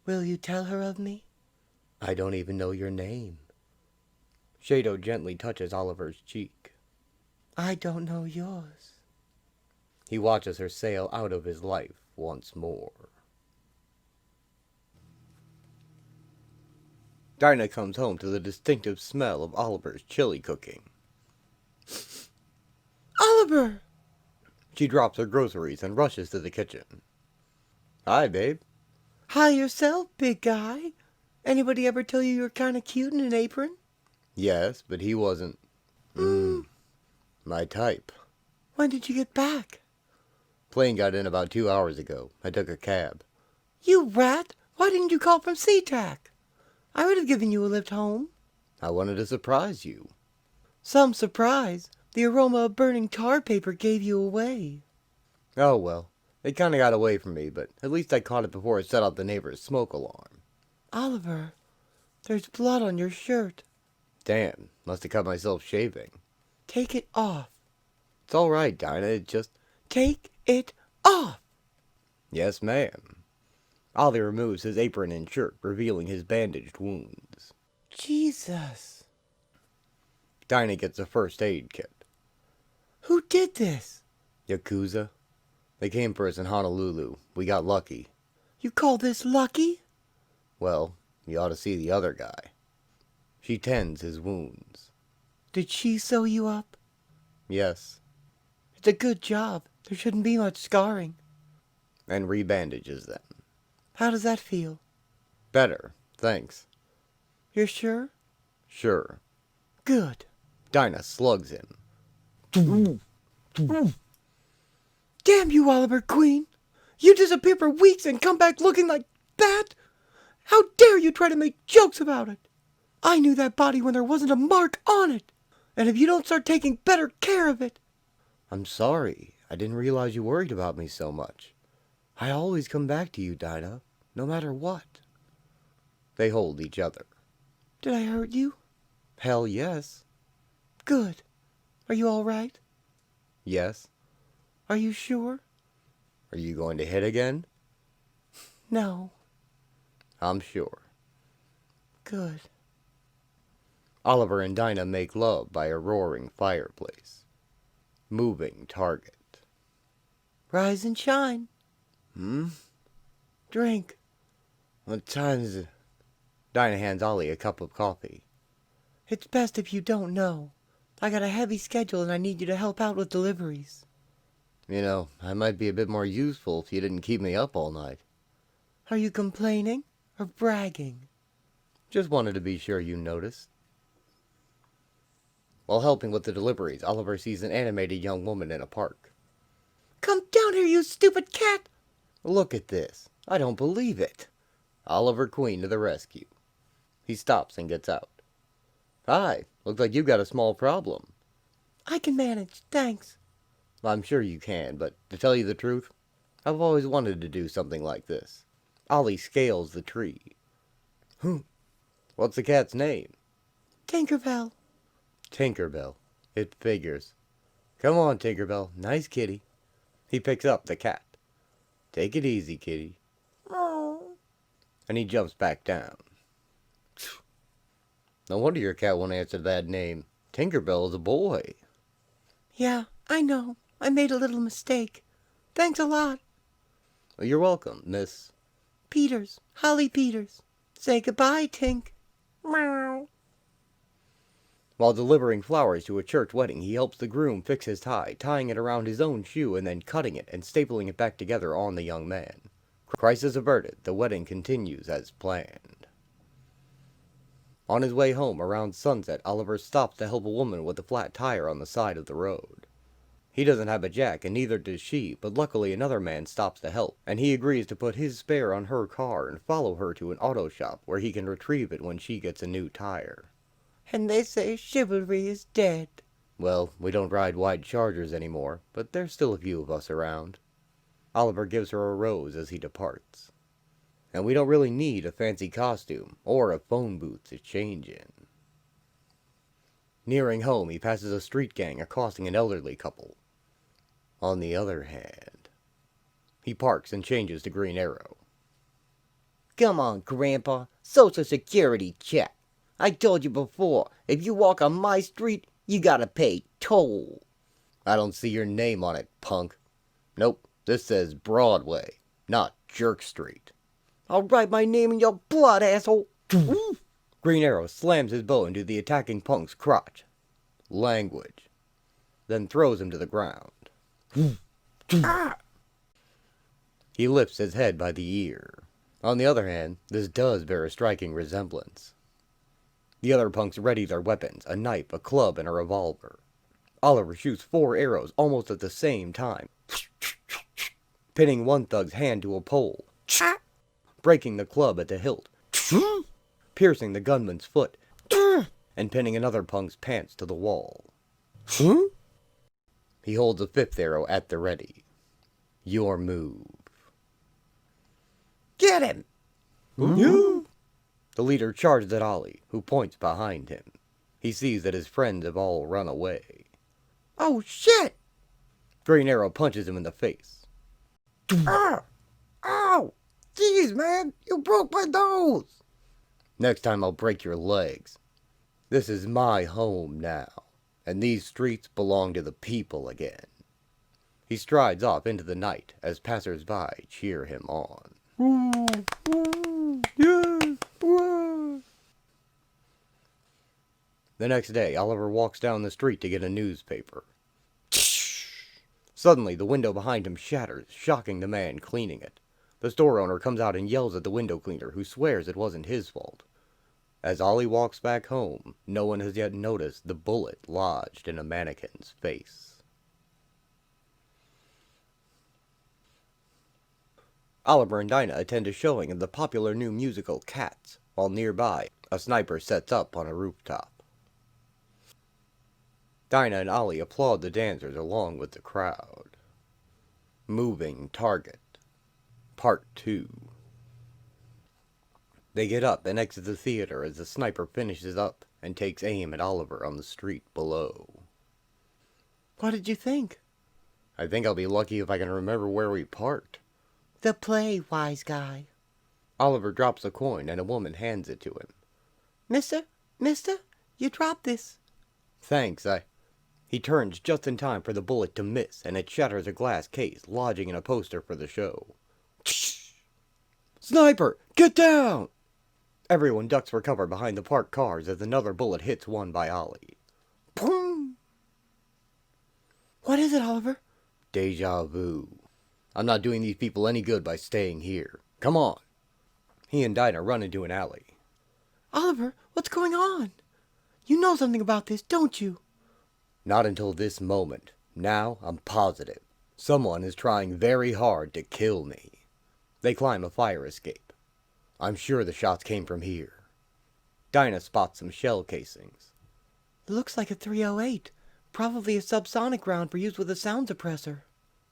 Will you tell her of me? I don't even know your name. Shado gently touches Oliver's cheek. I don't know yours. He watches her sail out of his life once more. Dinah comes home to the distinctive smell of Oliver's chili cooking. Oliver! She drops her groceries and rushes to the kitchen. Hi, babe. Hi yourself, big guy. Anybody ever tell you you're kind of cute in an apron? Yes, but he wasn't, my type. When did you get back? Plane got in about 2 hours ago. I took a cab. You rat! Why didn't you call from SeaTac? I would have given you a lift home. I wanted to surprise you. Some surprise. The aroma of burning tar paper gave you away. Oh well, it kinda got away from me, but at least I caught it before it set off the neighbor's smoke alarm. Oliver, there's blood on your shirt. Damn, must have cut myself shaving. Take it off. It's alright, Dinah, it just... Take it off! Yes, ma'am. Ollie removes his apron and shirt, revealing his bandaged wounds. Jesus. Dinah gets a first aid kit. Who did this? Yakuza. They came for us in Honolulu. We got lucky. You call this lucky? Well, you ought to see the other guy. She tends his wounds. Did she sew you up? Yes. It's a good job. There shouldn't be much scarring. And rebandages them. How does that feel? Better, thanks. You're sure? Sure. Good. Dinah slugs him. Damn you, Oliver Queen! You disappear for weeks and come back looking like that? How dare you try to make jokes about it? I knew that body when there wasn't a mark on it. And if you don't start taking better care of it... I'm sorry. I didn't realize you worried about me so much. I always come back to you, Dinah, no matter what. They hold each other. Did I hurt you? Hell yes. Good. Are you all right? Yes. Are you sure? Are you going to hit again? No. I'm sure. Good. Oliver and Dinah make love by a roaring fireplace. Moving target. Rise and shine. Drink. What time is it? Dinah hands Ollie a cup of coffee. It's best if you don't know. I got a heavy schedule and I need you to help out with deliveries. You know, I might be a bit more useful if you didn't keep me up all night. Are you complaining or bragging? Just wanted to be sure you noticed. While helping with the deliveries, Oliver sees an animated young woman in a park. Come down here, you stupid cat! Look at this. I don't believe it. Oliver Queen to the rescue. He stops and gets out. Hi, looks like you've got a small problem. I can manage, thanks. I'm sure you can, but to tell you the truth, I've always wanted to do something like this. Ollie scales the tree. What's the cat's name? Tinkerbell. Tinkerbell. It figures. Come on, Tinkerbell. Nice kitty. He picks up the cat. Take it easy, kitty. Oh. And he jumps back down. No wonder your cat won't answer that name. Tinkerbell is a boy. Yeah, I know. I made a little mistake. Thanks a lot. Well, you're welcome, Miss... Peters. Holly Peters. Say goodbye, Tink. Meow. While delivering flowers to a church wedding, he helps the groom fix his tie, tying it around his own shoe and then cutting it and stapling it back together on the young man. Crisis averted, the wedding continues as planned. On his way home around sunset, Oliver stops to help a woman with a flat tire on the side of the road. He doesn't have a jack, and neither does she, but luckily another man stops to help, and he agrees to put his spare on her car and follow her to an auto shop where he can retrieve it when she gets a new tire. And they say chivalry is dead. Well, we don't ride white Chargers anymore, but there's still a few of us around. Oliver gives her a rose as he departs. And we don't really need a fancy costume or a phone booth to change in. Nearing home, he passes a street gang accosting an elderly couple. On the other hand, he parks and changes to Green Arrow. Come on, Grandpa. Social Security check. I told you before, if you walk on my street, you gotta pay toll. I don't see your name on it, punk. Nope, this says Broadway, not Jerk Street. I'll write my name in your blood, asshole. Green Arrow slams his bow into the attacking punk's crotch. Language. Then throws him to the ground. He lifts his head by the ear. On the other hand, this does bear a striking resemblance. The other punks ready their weapons, a knife, a club, and a revolver. Oliver shoots 4 arrows almost at the same time, pinning one thug's hand to a pole, breaking the club at the hilt, piercing the gunman's foot, and pinning another punk's pants to the wall. He holds a 5th arrow at the ready. Your move. Get him! The leader charges at Ollie, who points behind him. He sees that his friends have all run away. Oh, shit! Green Arrow punches him in the face. Ow! Jeez, man! You broke my nose! Next time I'll break your legs. This is my home now, and these streets belong to the people again. He strides off into the night as passers-by cheer him on. Yes! The next day, Oliver walks down the street to get a newspaper. Suddenly, the window behind him shatters, shocking the man cleaning it. The store owner comes out and yells at the window cleaner, who swears it wasn't his fault. As Ollie walks back home, no one has yet noticed the bullet lodged in a mannequin's face. Oliver and Dinah attend a showing of the popular new musical Cats, while nearby, a sniper sets up on a rooftop. Dinah and Ollie applaud the dancers along with the crowd. Moving Target. Part 2. They get up and exit the theater as the sniper finishes up and takes aim at Oliver on the street below. What did you think? I think I'll be lucky if I can remember where we parked. The play, wise guy. Oliver drops a coin and a woman hands it to him. Mister, you dropped this. Thanks, He turns just in time for the bullet to miss, and it shatters a glass case, lodging in a poster for the show. Sniper, get down! Everyone ducks for cover behind the parked cars as another bullet hits one by Ollie. Boom! What is it, Oliver? Deja vu. I'm not doing these people any good by staying here. Come on. He and Dinah run into an alley. Oliver, what's going on? You know something about this, don't you? Not until this moment. Now I'm positive. Someone is trying very hard to kill me. They climb a fire escape. I'm sure the shots came from here. Dinah spots some shell casings. It looks like a 308. Probably a subsonic round for use with a sound suppressor.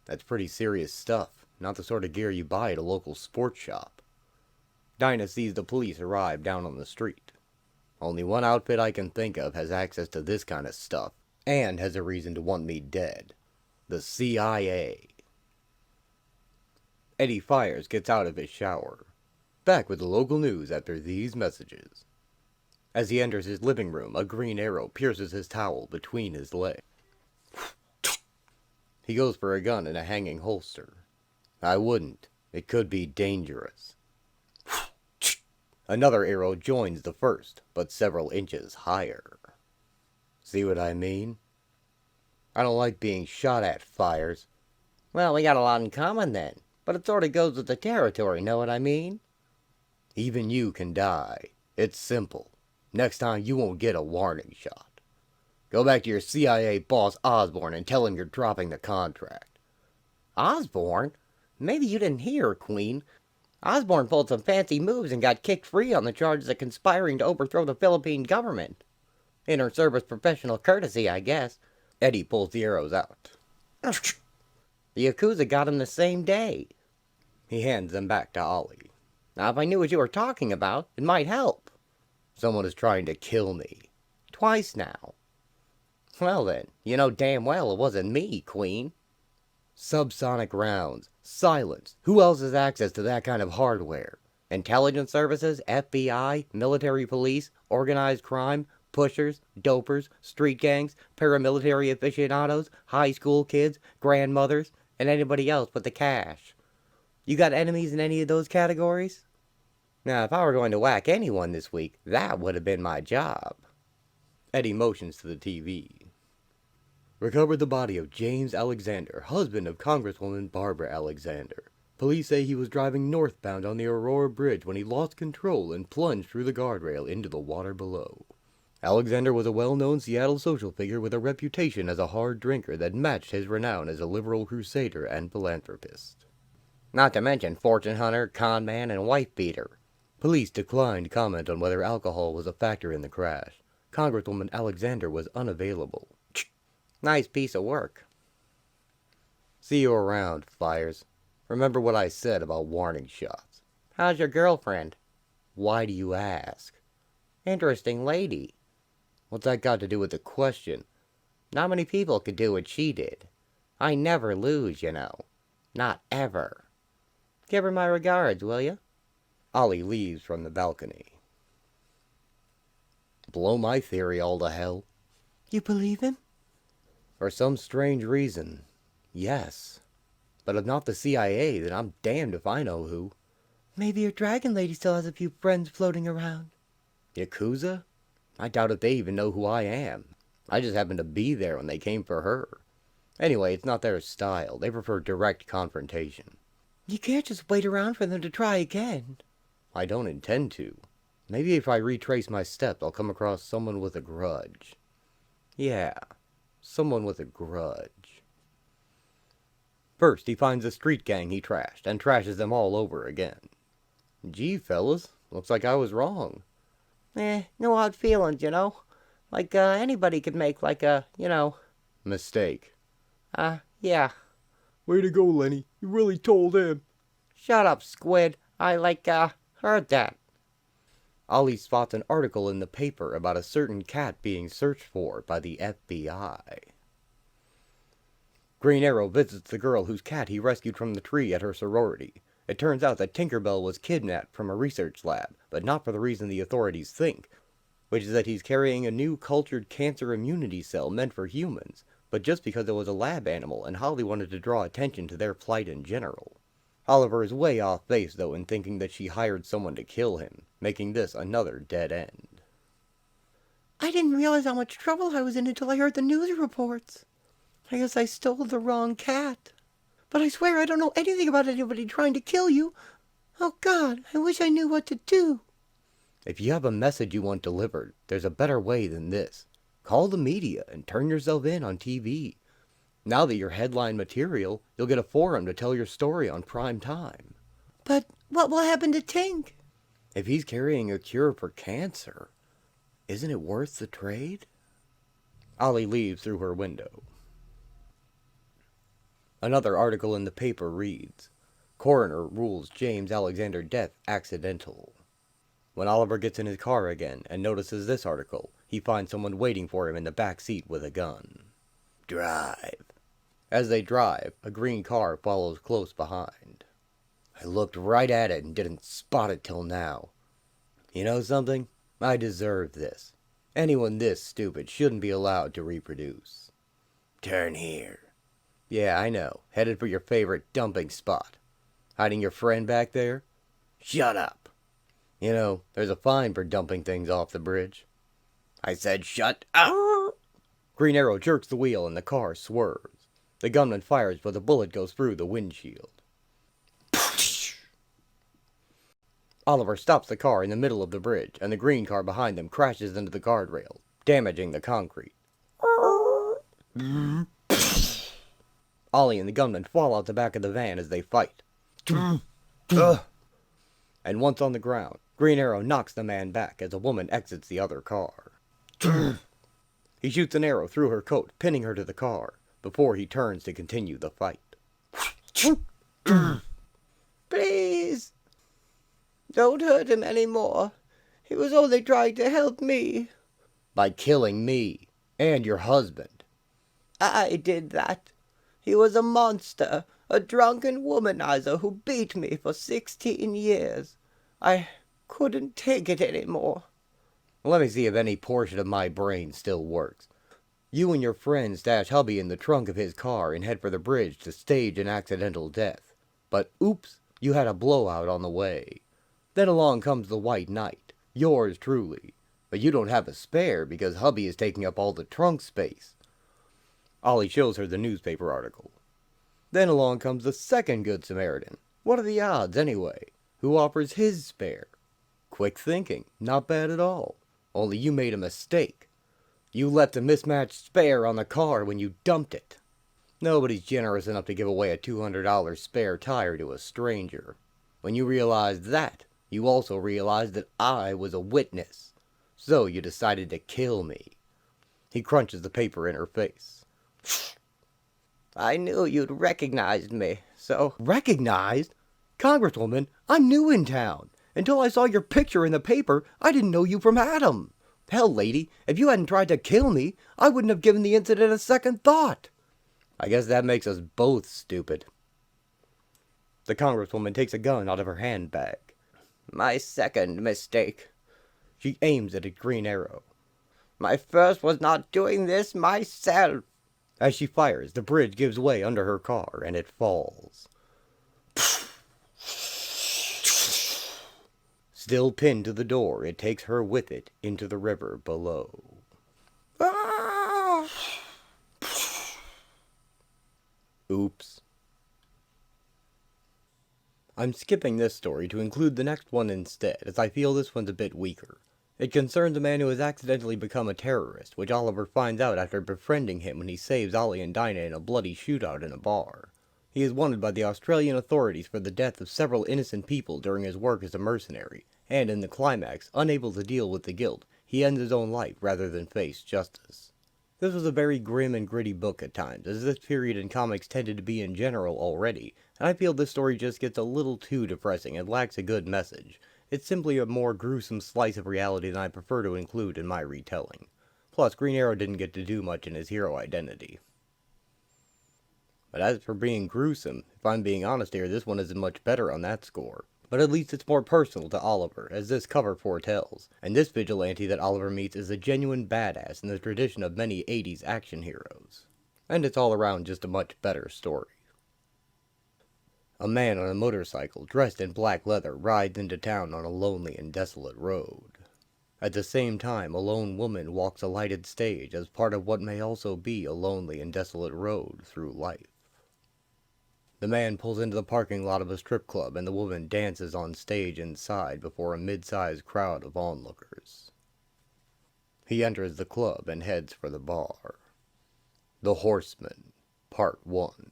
That's pretty serious stuff. Not the sort of gear you buy at a local sports shop. Dinah sees the police arrive down on the street. Only one outfit I can think of has access to this kind of stuff, and has a reason to want me dead. The CIA. Eddie Fires gets out of his shower. Back with the local news after these messages. As he enters his living room, a green arrow pierces his towel between his legs. He goes for a gun in a hanging holster. I wouldn't. It could be dangerous. Another arrow joins the first, but several inches higher. See what I mean? I don't like being shot at, Fires. Well, we got a lot in common then. But it sort of goes with the territory, know what I mean? Even you can die. It's simple. Next time you won't get a warning shot. Go back to your CIA boss Osborn and tell him you're dropping the contract. Osborn? Maybe you didn't hear, Queen. Osborn pulled some fancy moves and got kicked free on the charges of conspiring to overthrow the Philippine government. Inter-service professional courtesy, I guess. Eddie pulls the arrows out. The yakuza got him the same day. He hands them back to Ollie. Now, if I knew what you were talking about, it might help. Someone is trying to kill me. Twice now. Well then, you know damn well it wasn't me, Queen. Subsonic rounds. Silence. Who else has access to that kind of hardware? Intelligence services, FBI, military police, organized crime, pushers, dopers, street gangs, paramilitary aficionados, high school kids, grandmothers, and anybody else with the cash. You got enemies in any of those categories? Now, if I were going to whack anyone this week, that would have been my job. Eddie motions to the TV. recovered the body of James Alexander, husband of Congresswoman Barbara Alexander. Police say he was driving northbound on the Aurora Bridge when he lost control and plunged through the guardrail into the water below. Alexander was a well-known Seattle social figure with a reputation as a hard drinker that matched his renown as a liberal crusader and philanthropist. Not to mention fortune hunter, con man, and wife beater. Police declined comment on whether alcohol was a factor in the crash. Congresswoman Alexander was unavailable. Nice piece of work. See you around, Fires. Remember what I said about warning shots. How's your girlfriend? Why do you ask? Interesting lady. What's that got to do with the question? Not many people could do what she did. I never lose, you know. Not ever. Give her my regards, will you? Ollie leaves from the balcony. Blow my theory all to hell. You believe him? For some strange reason, yes. But if not the CIA, then I'm damned if I know who. Maybe your dragon lady still has a few friends floating around. Yakuza? I doubt if they even know who I am. I just happened to be there when they came for her. Anyway, it's not their style. They prefer direct confrontation. You can't just wait around for them to try again. I don't intend to. Maybe if I retrace my steps, I'll come across someone with a grudge. Yeah, someone with a grudge. First, he finds the street gang he trashed, and trashes them all over again. Gee, fellas, looks like I was wrong. No hard feelings, you know? Like, anybody could make, like, Mistake. Yeah. Way to go, Lenny. You really told him. Shut up, Squid. I, heard that. Ollie spots an article in the paper about a certain cat being searched for by the FBI. Green Arrow visits the girl whose cat he rescued from the tree at her sorority. It turns out that Tinkerbell was kidnapped from a research lab, but not for the reason the authorities think, which is that he's carrying a new cultured cancer immunity cell meant for humans, but just because it was a lab animal and Holly wanted to draw attention to their plight in general. Oliver is way off base, though, in thinking that she hired someone to kill him, making this another dead end. I didn't realize how much trouble I was in until I heard the news reports. I guess I stole the wrong cat. But I swear I don't know anything about anybody trying to kill you. Oh God, I wish I knew what to do. If you have a message you want delivered, there's a better way than this. Call the media and turn yourself in on TV. Now that you're headline material, you'll get a forum to tell your story on prime time. But what will happen to Tink? If he's carrying a cure for cancer, isn't it worth the trade? Ollie leaves through her window. Another article in the paper reads, Coroner rules James Alexander death accidental. When Oliver gets in his car again and notices this article, he finds someone waiting for him in the back seat with a gun. Drive. As they drive, a green car follows close behind. I looked right at it and didn't spot it till now. You know something? I deserve this. Anyone this stupid shouldn't be allowed to reproduce. Turn here. Yeah, I know. Headed for your favorite dumping spot. Hiding your friend back there? Shut up. You know, there's a fine for dumping things off the bridge. I said shut up. Green Arrow jerks the wheel and the car swerves. The gunman fires, but the bullet goes through the windshield. Oliver stops the car in the middle of the bridge, and the green car behind them crashes into the guardrail, damaging the concrete. Ollie and the gunman fall out the back of the van as they fight. And once on the ground, Green Arrow knocks the man back as a woman exits the other car. He shoots an arrow through her coat, pinning her to the car, before he turns to continue the fight. Please, don't hurt him anymore. He was only trying to help me. By killing me and your husband. I did that. He was a monster, a drunken womanizer who beat me for 16 years. I couldn't take it anymore. Let me see if any portion of my brain still works. You and your friend stash hubby in the trunk of his car and head for the bridge to stage an accidental death. But oops, you had a blowout on the way. Then along comes the White Knight, yours truly. But you don't have a spare because hubby is taking up all the trunk space. Ollie shows her the newspaper article. Then along comes the second Good Samaritan. What are the odds, anyway? Who offers his spare? Quick thinking, not bad at all. Only you made a mistake. You left a mismatched spare on the car when you dumped it. Nobody's generous enough to give away a $200 spare tire to a stranger. When you realized that, you also realized that I was a witness. So you decided to kill me. He crunches the paper in her face. I knew you'd recognized me, so... Recognized? Congresswoman, I'm new in town. Until I saw your picture in the paper, I didn't know you from Adam. Hell, lady, if you hadn't tried to kill me, I wouldn't have given the incident a second thought. I guess that makes us both stupid. The Congresswoman takes a gun out of her handbag. My second mistake. She aims at a green arrow. My first was not doing this myself. As she fires, the bridge gives way under her car, and it falls. Still pinned to the door, it takes her with it into the river below. Oops. I'm skipping this story to include the next one instead, as I feel this one's a bit weaker. It concerns a man who has accidentally become a terrorist, which Oliver finds out after befriending him when he saves Ollie and Dinah in a bloody shootout in a bar. He is wanted by the Australian authorities for the death of several innocent people during his work as a mercenary, and in the climax, unable to deal with the guilt, he ends his own life rather than face justice. This was a very grim and gritty book at times, as this period in comics tended to be in general already, and I feel this story just gets a little too depressing and lacks a good message. It's simply a more gruesome slice of reality than I prefer to include in my retelling. Plus, Green Arrow didn't get to do much in his hero identity. But as for being gruesome, if I'm being honest here, this one isn't much better on that score. But at least it's more personal to Oliver, as this cover foretells, and this vigilante that Oliver meets is a genuine badass in the tradition of many 80s action heroes. And it's all around just a much better story. A man on a motorcycle, dressed in black leather, rides into town on a lonely and desolate road. At the same time, a lone woman walks a lighted stage as part of what may also be a lonely and desolate road through life. The man pulls into the parking lot of a strip club, and the woman dances on stage inside before a mid-sized crowd of onlookers. He enters the club and heads for the bar. The Horseman, Part 1.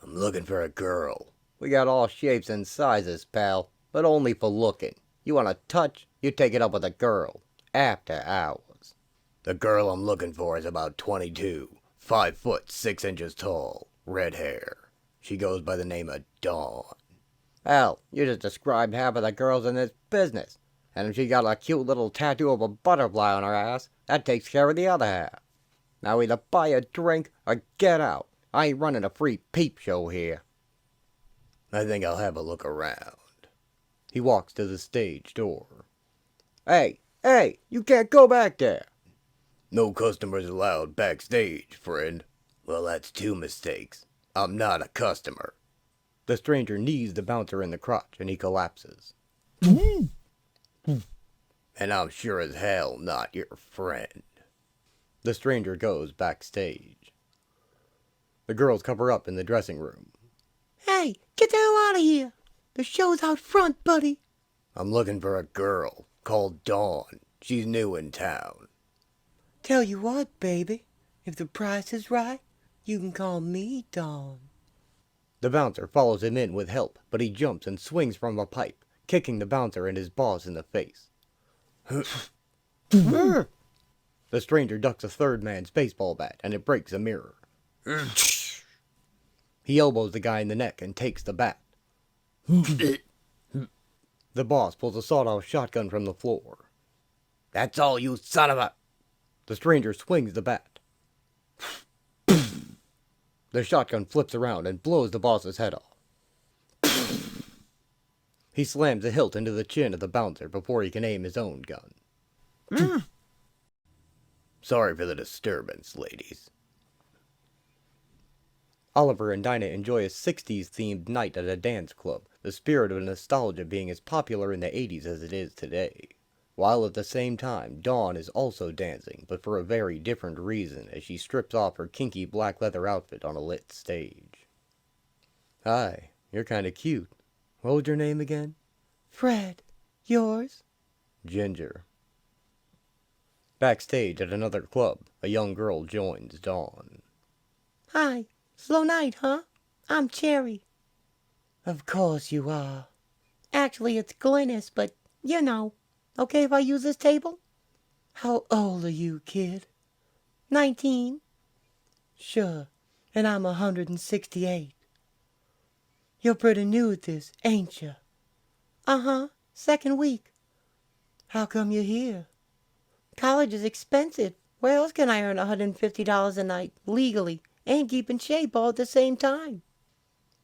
I'm looking for a girl. We got all shapes and sizes, pal, but only for looking. You want a touch, you take it up with a girl. After hours. The girl I'm looking for is about 22, 5 foot 6 inches tall, red hair. She goes by the name of Dawn. Hell, you just described half of the girls in this business. And if she got a cute little tattoo of a butterfly on her ass, that takes care of the other half. Now either buy a drink or get out. I ain't running a free peep show here. I think I'll have a look around. He walks to the stage door. Hey, you can't go back there. No customers allowed backstage, friend. Well, that's 2 mistakes. I'm not a customer. The stranger knees the bouncer in the crotch and he collapses. And I'm sure as hell not your friend. The stranger goes backstage. The girls cover up in the dressing room. Hey, get the hell out of here. The show's out front, buddy. I'm looking for a girl called Dawn. She's new in town. Tell you what, baby. If the price is right, you can call me Dawn. The bouncer follows him in with help, but he jumps and swings from a pipe, kicking the bouncer and his boss in the face. The stranger ducks a third man's baseball bat, and it breaks a mirror. He elbows the guy in the neck and takes the bat. The boss pulls a sawed-off shotgun from the floor. That's all, you son of a... The stranger swings the bat. The shotgun flips around and blows the boss's head off. He slams the hilt into the chin of the bouncer before he can aim his own gun. Sorry for the disturbance, ladies. Oliver and Dinah enjoy a 60s-themed night at a dance club, the spirit of nostalgia being as popular in the 80s as it is today. while at the same time Dawn is also dancing, but for a very different reason, as she strips off her kinky black leather outfit on a lit stage. Hi, you're kinda cute. What was your name again? Fred. Yours? Ginger. Backstage at another club, a young girl joins Dawn. Hi. Slow night, huh? I'm Cherry. Of course you are. Actually, it's Glynis, but, you know. Okay if I use this table? How old are you, kid? 19. Sure, and I'm 168. You're pretty new at this, ain't you? Uh-huh, second week. How come you're here? College is expensive. Where else can I earn $150 a night, legally, and keep in shape all at the same time?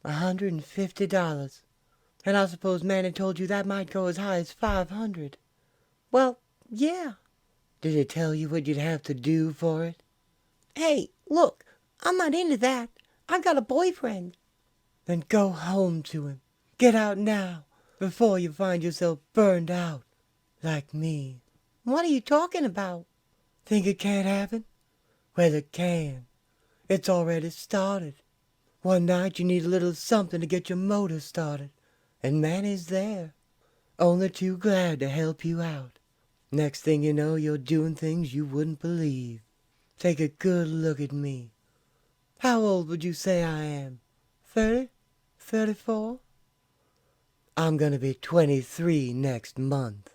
$150. And I suppose Manny told you that might go as high as 500. Well, yeah. Did he tell you what you'd have to do for it? Hey, look, I'm not into that. I've got a boyfriend. Then go home to him. Get out now, before you find yourself burned out, like me. What are you talking about? Think it can't happen? Well, it can. It's already started. One night you need a little something to get your motor started, and Manny's there, only too glad to help you out. Next thing you know, you're doing things you wouldn't believe. Take a good look at me. How old would you say I am? 30? 34? I'm gonna be 23 next month.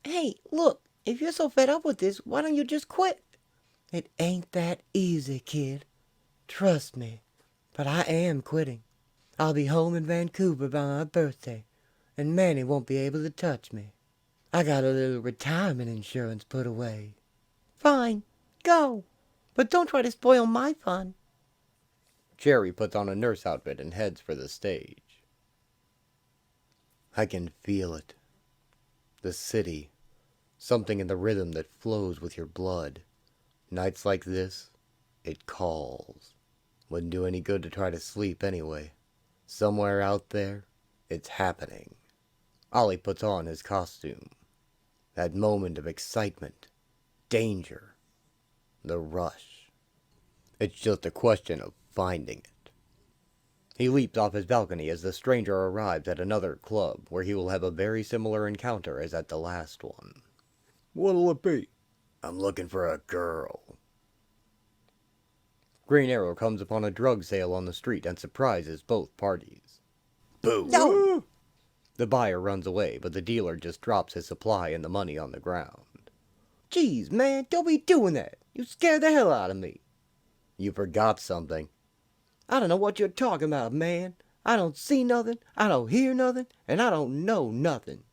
Hey, look, if you're so fed up with this, why don't you just quit? It ain't that easy, kid. Trust me. But I am quitting. I'll be home in Vancouver by my birthday, and Manny won't be able to touch me. I got a little retirement insurance put away. Fine, go. But don't try to spoil my fun. Cherry puts on a nurse outfit and heads for the stage. I can feel it. The city. Something in the rhythm that flows with your blood. Nights like this, it calls. Wouldn't do any good to try to sleep anyway. Somewhere out there, it's happening. Ollie puts on his costume. That moment of excitement, danger, the rush. It's just a question of finding it. He leaps off his balcony as the stranger arrives at another club, where he will have a very similar encounter as at the last one. What'll it be? I'm looking for a girl. Green Arrow comes upon a drug sale on the street and surprises both parties. Boo! No! The buyer runs away, but the dealer just drops his supply and the money on the ground. Jeez, man, don't be doing that. You scared the hell out of me. You forgot something. I don't know what you're talking about, man. I don't see nothing, I don't hear nothing, and I don't know nothing.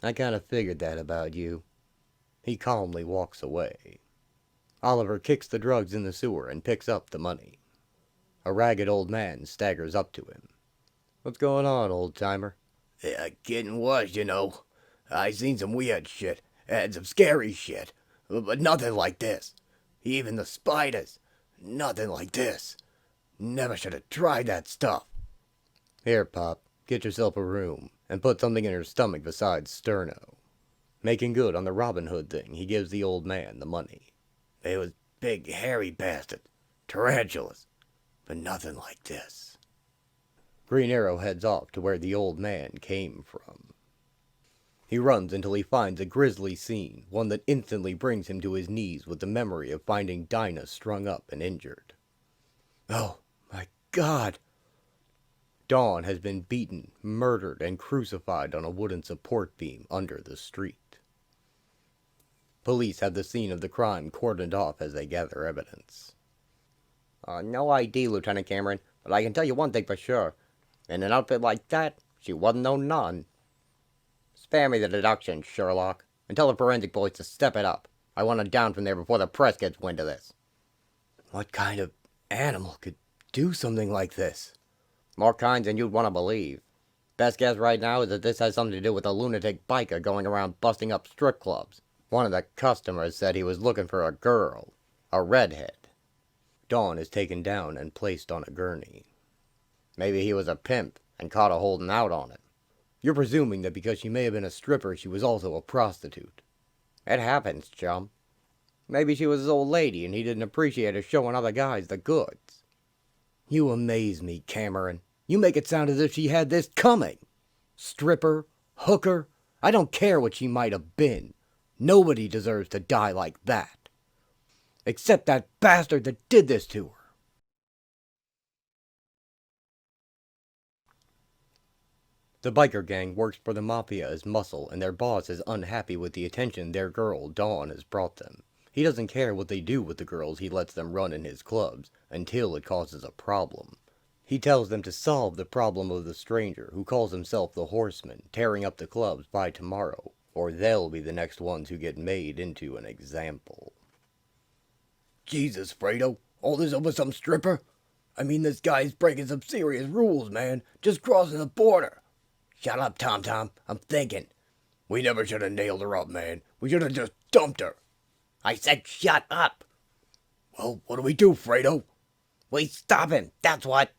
I kinda figured that about you. He calmly walks away. Oliver kicks the drugs in the sewer and picks up the money. A ragged old man staggers up to him. What's going on, old-timer? Getting was, you know. I seen some weird shit, and some scary shit, but nothing like this. Even the spiders, nothing like this. Never should have tried that stuff. Here, Pop, get yourself a room, and put something in your stomach besides sterno. Making good on the Robin Hood thing, he gives the old man the money. They was big, hairy bastards, tarantulas, but nothing like this. Green Arrow heads off to where the old man came from. He runs until he finds a grisly scene, one that instantly brings him to his knees with the memory of finding Dinah strung up and injured. Oh, my God! Dawn has been beaten, murdered, and crucified on a wooden support beam under the street. Police have the scene of the crime cordoned off as they gather evidence. No ID, Lieutenant Cameron, but I can tell you one thing for sure. In an outfit like that, she wasn't no nun. Spare me the deduction, Sherlock, and tell the forensic boys to step it up. I want it down from there before the press gets wind of this. What kind of animal could do something like this? More kinds than you'd want to believe. Best guess right now is that this has something to do with a lunatic biker going around busting up strip clubs. One of the customers said he was looking for a girl, a redhead. Dawn is taken down and placed on a gurney. Maybe he was a pimp and caught a holding out on it. You're presuming that because she may have been a stripper, she was also a prostitute. It happens, chum. Maybe she was his old lady and he didn't appreciate her showing other guys the goods. You amaze me, Cameron. You make it sound as if she had this coming. Stripper, hooker, I don't care what she might have been. Nobody deserves to die like that. Except that bastard that did this to her. The biker gang works for the mafia as muscle, and their boss is unhappy with the attention their girl, Dawn, has brought them. He doesn't care what they do with the girls he lets them run in his clubs, until it causes a problem. He tells them to solve the problem of the stranger, who calls himself the Horseman, tearing up the clubs by tomorrow, or they'll be the next ones who get made into an example. Jesus, Fredo, all this over some stripper? I mean, this guy's breaking some serious rules, man. Just crossing the border. Shut up, Tom. I'm thinking. We never should have nailed her up, man. We should have just dumped her. I said shut up. Well, what do we do, Fredo? We stop him, that's what.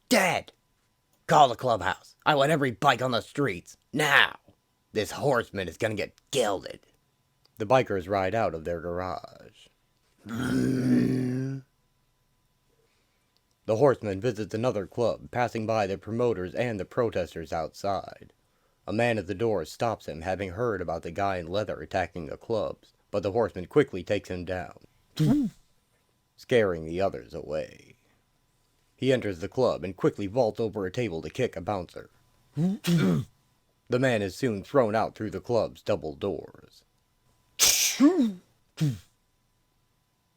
Dead. Call the clubhouse. I want every bike on the streets. Now. This Horseman is gonna get gilded. The bikers ride out of their garage. The Horseman visits another club, passing by the promoters and the protesters outside. A man at the door stops him, having heard about the guy in leather attacking the clubs, but the Horseman quickly takes him down, scaring the others away. He enters the club and quickly vaults over a table to kick a bouncer. The man is soon thrown out through the club's double doors.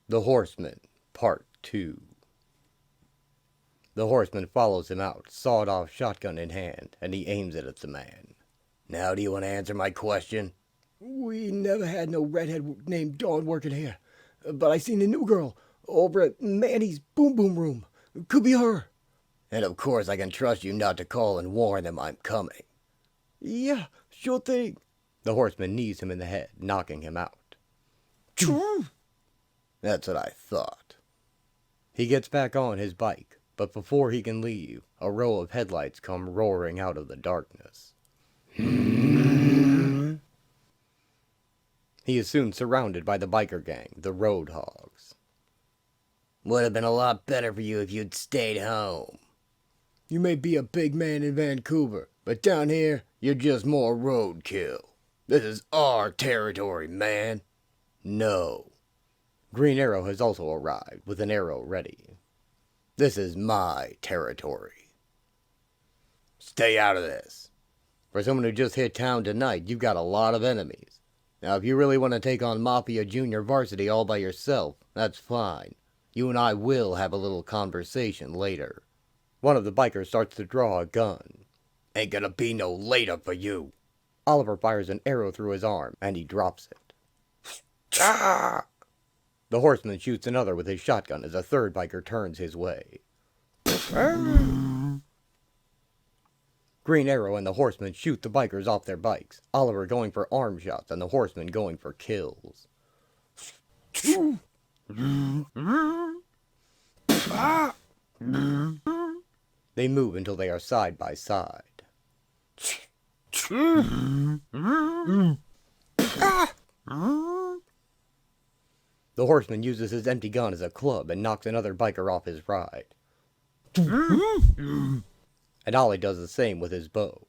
The Horseman, Part 2. The Horseman follows him out, sawed-off shotgun in hand, and he aims it at the man. Now do you want to answer my question? We never had no redhead named Dawn working here, but I seen a new girl over at Manny's Boom Boom Room. Could be her. And of course I can trust you not to call and warn them I'm coming. Yeah, sure thing. The Horseman knees him in the head, knocking him out. That's what I thought. He gets back on his bike, but before he can leave, a row of headlights come roaring out of the darkness. He is soon surrounded by the biker gang, the Road Hogs. Would have been a lot better for you if you'd stayed home. You may be a big man in Vancouver, but down here, you're just more roadkill. This is our territory, man. No. Green Arrow has also arrived, with an arrow ready. This is my territory. Stay out of this. For someone who just hit town tonight, you've got a lot of enemies. Now, if you really want to take on Mafia Junior Varsity all by yourself, that's fine. You and I will have a little conversation later. One of the bikers starts to draw a gun. Ain't gonna be no later for you. Oliver fires an arrow through his arm, and he drops it. Ah! The Horseman shoots another with his shotgun as a third biker turns his way. Green Arrow and the Horseman shoot the bikers off their bikes, Oliver going for arm shots and the Horseman going for kills. They move until they are side by side. The Horseman uses his empty gun as a club and knocks another biker off his ride. And Ollie does the same with his bow.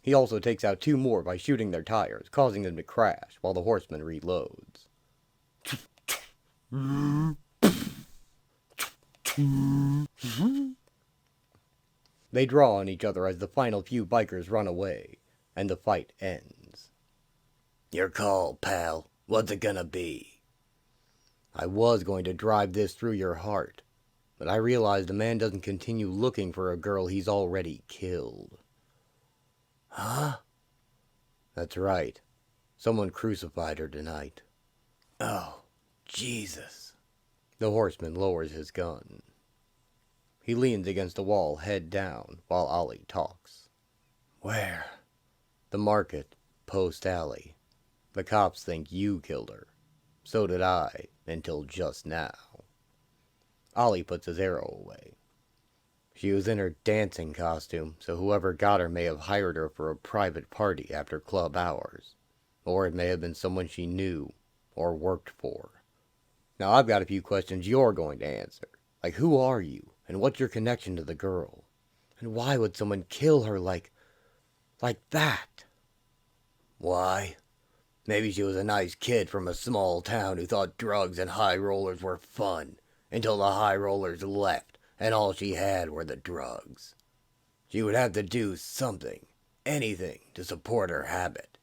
He also takes out two more by shooting their tires, causing them to crash while the Horseman reloads. They draw on each other as the final few bikers run away, and the fight ends. Your call, pal. What's it gonna be? I was going to drive this through your heart, but I realized a man doesn't continue looking for a girl he's already killed. Huh? That's right. Someone crucified her tonight. Oh, Jesus. The Horseman lowers his gun. He leans against the wall, head down, while Ollie talks. Where? The market, Post Alley. The cops think you killed her. So did I, until just now. Ollie puts his arrow away. She was in her dancing costume, so whoever got her may have hired her for a private party after club hours. Or it may have been someone she knew or worked for. Now I've got a few questions you're going to answer. Like, who are you? And what's your connection to the girl? And why would someone kill her like that? Why? Maybe she was a nice kid from a small town who thought drugs and high rollers were fun, until the high rollers left, and all she had were the drugs. She would have to do something, anything, to support her habit.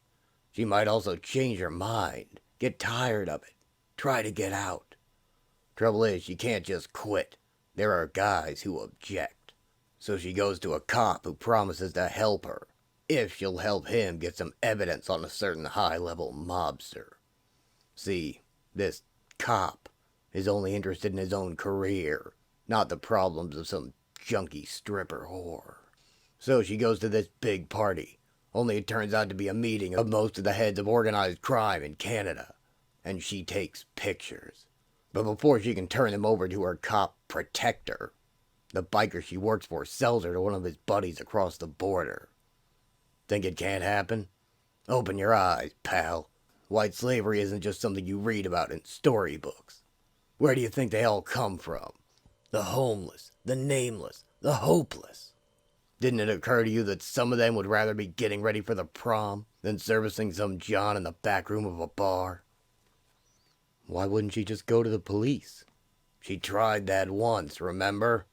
She might also change her mind, get tired of it, try to get out. Trouble is, she can't just quit. There are guys who object. So she goes to a cop who promises to help her, if she'll help him get some evidence on a certain high-level mobster. See, this cop is only interested in his own career, not the problems of some junky stripper whore. So she goes to this big party, only it turns out to be a meeting of most of the heads of organized crime in Canada, and she takes pictures. But before she can turn them over to her cop protector, the biker she works for sells her to one of his buddies across the border. Think it can't happen? Open your eyes, pal. White slavery isn't just something you read about in storybooks. Where do you think they all come from? The homeless, the nameless, the hopeless. Didn't it occur to you that some of them would rather be getting ready for the prom than servicing some John in the back room of a bar? Why wouldn't she just go to the police? She tried that once, remember?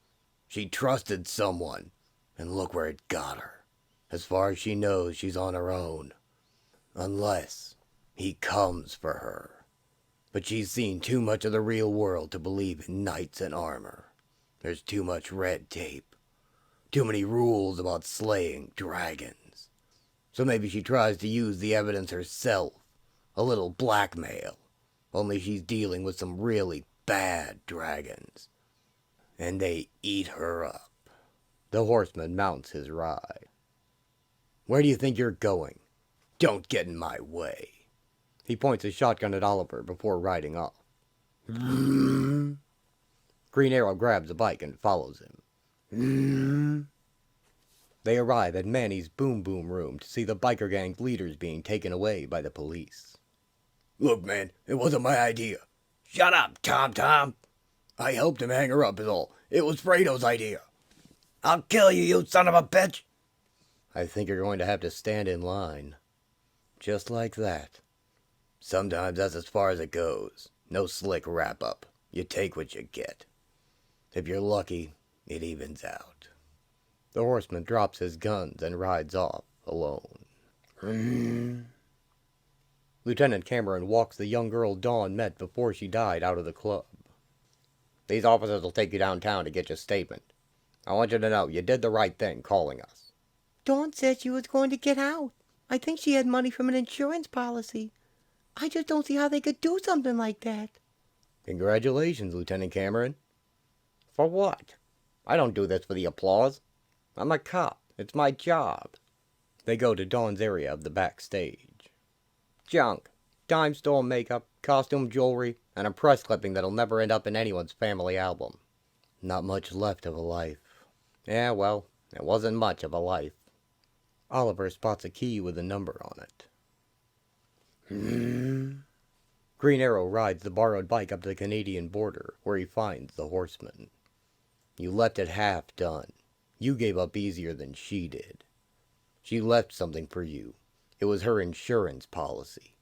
She trusted someone, and look where it got her. As far as she knows, she's on her own. Unless he comes for her. But she's seen too much of the real world to believe in knights in armor. There's too much red tape. Too many rules about slaying dragons. So maybe she tries to use the evidence herself. A little blackmail. Only she's dealing with some really bad dragons. And they eat her up. The horseman mounts his ride. Where do you think you're going? Don't get in my way. He points his shotgun at Oliver before riding off. Green Arrow grabs a bike and follows him. They arrive at Manny's Boom Boom room to see the biker gang's leaders being taken away by the police. Look, man, it wasn't my idea. Shut up, Tom. I helped him hang her up is all. It was Fredo's idea. I'll kill you, you son of a bitch. I think you're going to have to stand in line. Just like that. Sometimes that's as far as it goes. No slick wrap-up. You take what you get. If you're lucky, it evens out. The horseman drops his guns and rides off, alone. Lieutenant Cameron walks the young girl Dawn met before she died out of the club. These officers will take you downtown to get your statement. I want you to know you did the right thing calling us. Dawn said she was going to get out. I think she had money from an insurance policy. I just don't see how they could do something like that. Congratulations, Lieutenant Cameron. For what? I don't do this for the applause. I'm a cop. It's my job. They go to Dawn's area of the backstage. Junk, dime store makeup, costume jewelry, and a press clipping that'll never end up in anyone's family album. Not much left of a life. Yeah, well, it wasn't much of a life. Oliver spots a key with a number on it. Green Arrow rides the borrowed bike up to the Canadian border, where he finds the horseman. You left it half done. You gave up easier than she did. She left something for you. It was her insurance policy.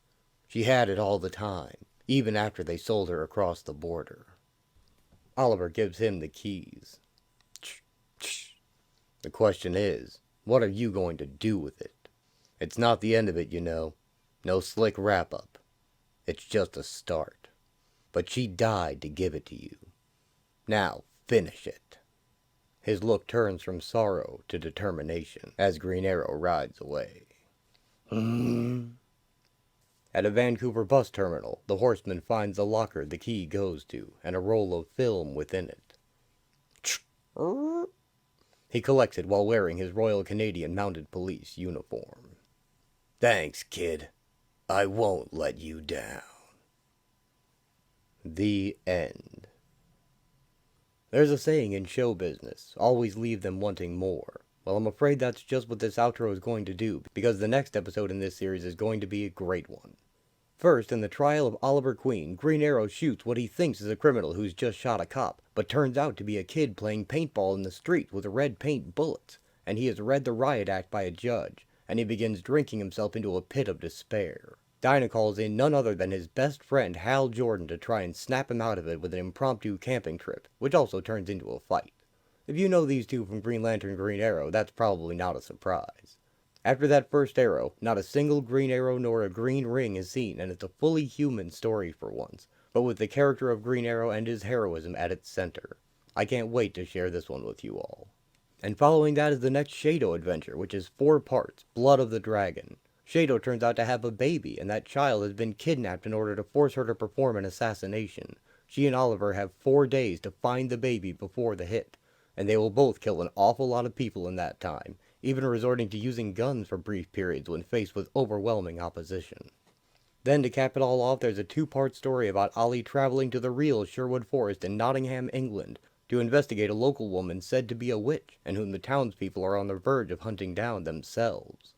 She had it all the time, even after they sold her across the border. Oliver gives him the keys. The question is, what are you going to do with it? It's not the end of it, you know. No slick wrap-up. It's just a start. But she died to give it to you. Now, finish it. His look turns from sorrow to determination as Green Arrow rides away. At a Vancouver bus terminal, the horseman finds the locker the key goes to and a roll of film within it. He collects it while wearing his Royal Canadian Mounted Police uniform. Thanks, kid. I won't let you down. The end. There's a saying in show business, always leave them wanting more. Well, I'm afraid that's just what this outro is going to do, because the next episode in this series is going to be a great one. First, in the trial of Oliver Queen, Green Arrow shoots what he thinks is a criminal who's just shot a cop, but turns out to be a kid playing paintball in the street with red paint bullets, and he has read the riot act by a judge, and he begins drinking himself into a pit of despair. Dinah calls in none other than his best friend Hal Jordan to try and snap him out of it with an impromptu camping trip, which also turns into a fight. If you know these two from Green Lantern Green Arrow, that's probably not a surprise. After that first arrow, not a single green arrow nor a green ring is seen, and it's a fully human story for once, but with the character of Green Arrow and his heroism at its center. I can't wait to share this one with you all. And following that is the next Shado adventure, which is 4 parts, Blood of the Dragon. Shado turns out to have a baby, and that child has been kidnapped in order to force her to perform an assassination. She and Oliver have 4 days to find the baby before the hit, and they will both kill an awful lot of people in that time, even resorting to using guns for brief periods when faced with overwhelming opposition. Then to cap it all off, there's a 2-part story about Ollie traveling to the real Sherwood Forest in Nottingham, England, to investigate a local woman said to be a witch, and whom the townspeople are on the verge of hunting down themselves.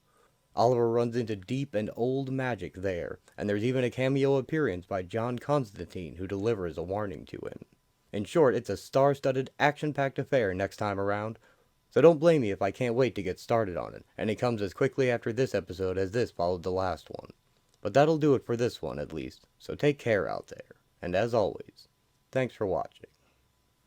Oliver runs into deep and old magic there, and there's even a cameo appearance by John Constantine who delivers a warning to him. In short, it's a star-studded, action-packed affair next time around, so don't blame me if I can't wait to get started on it, and it comes as quickly after this episode as this followed the last one. But that'll do it for this one at least, so take care out there, and as always, thanks for watching.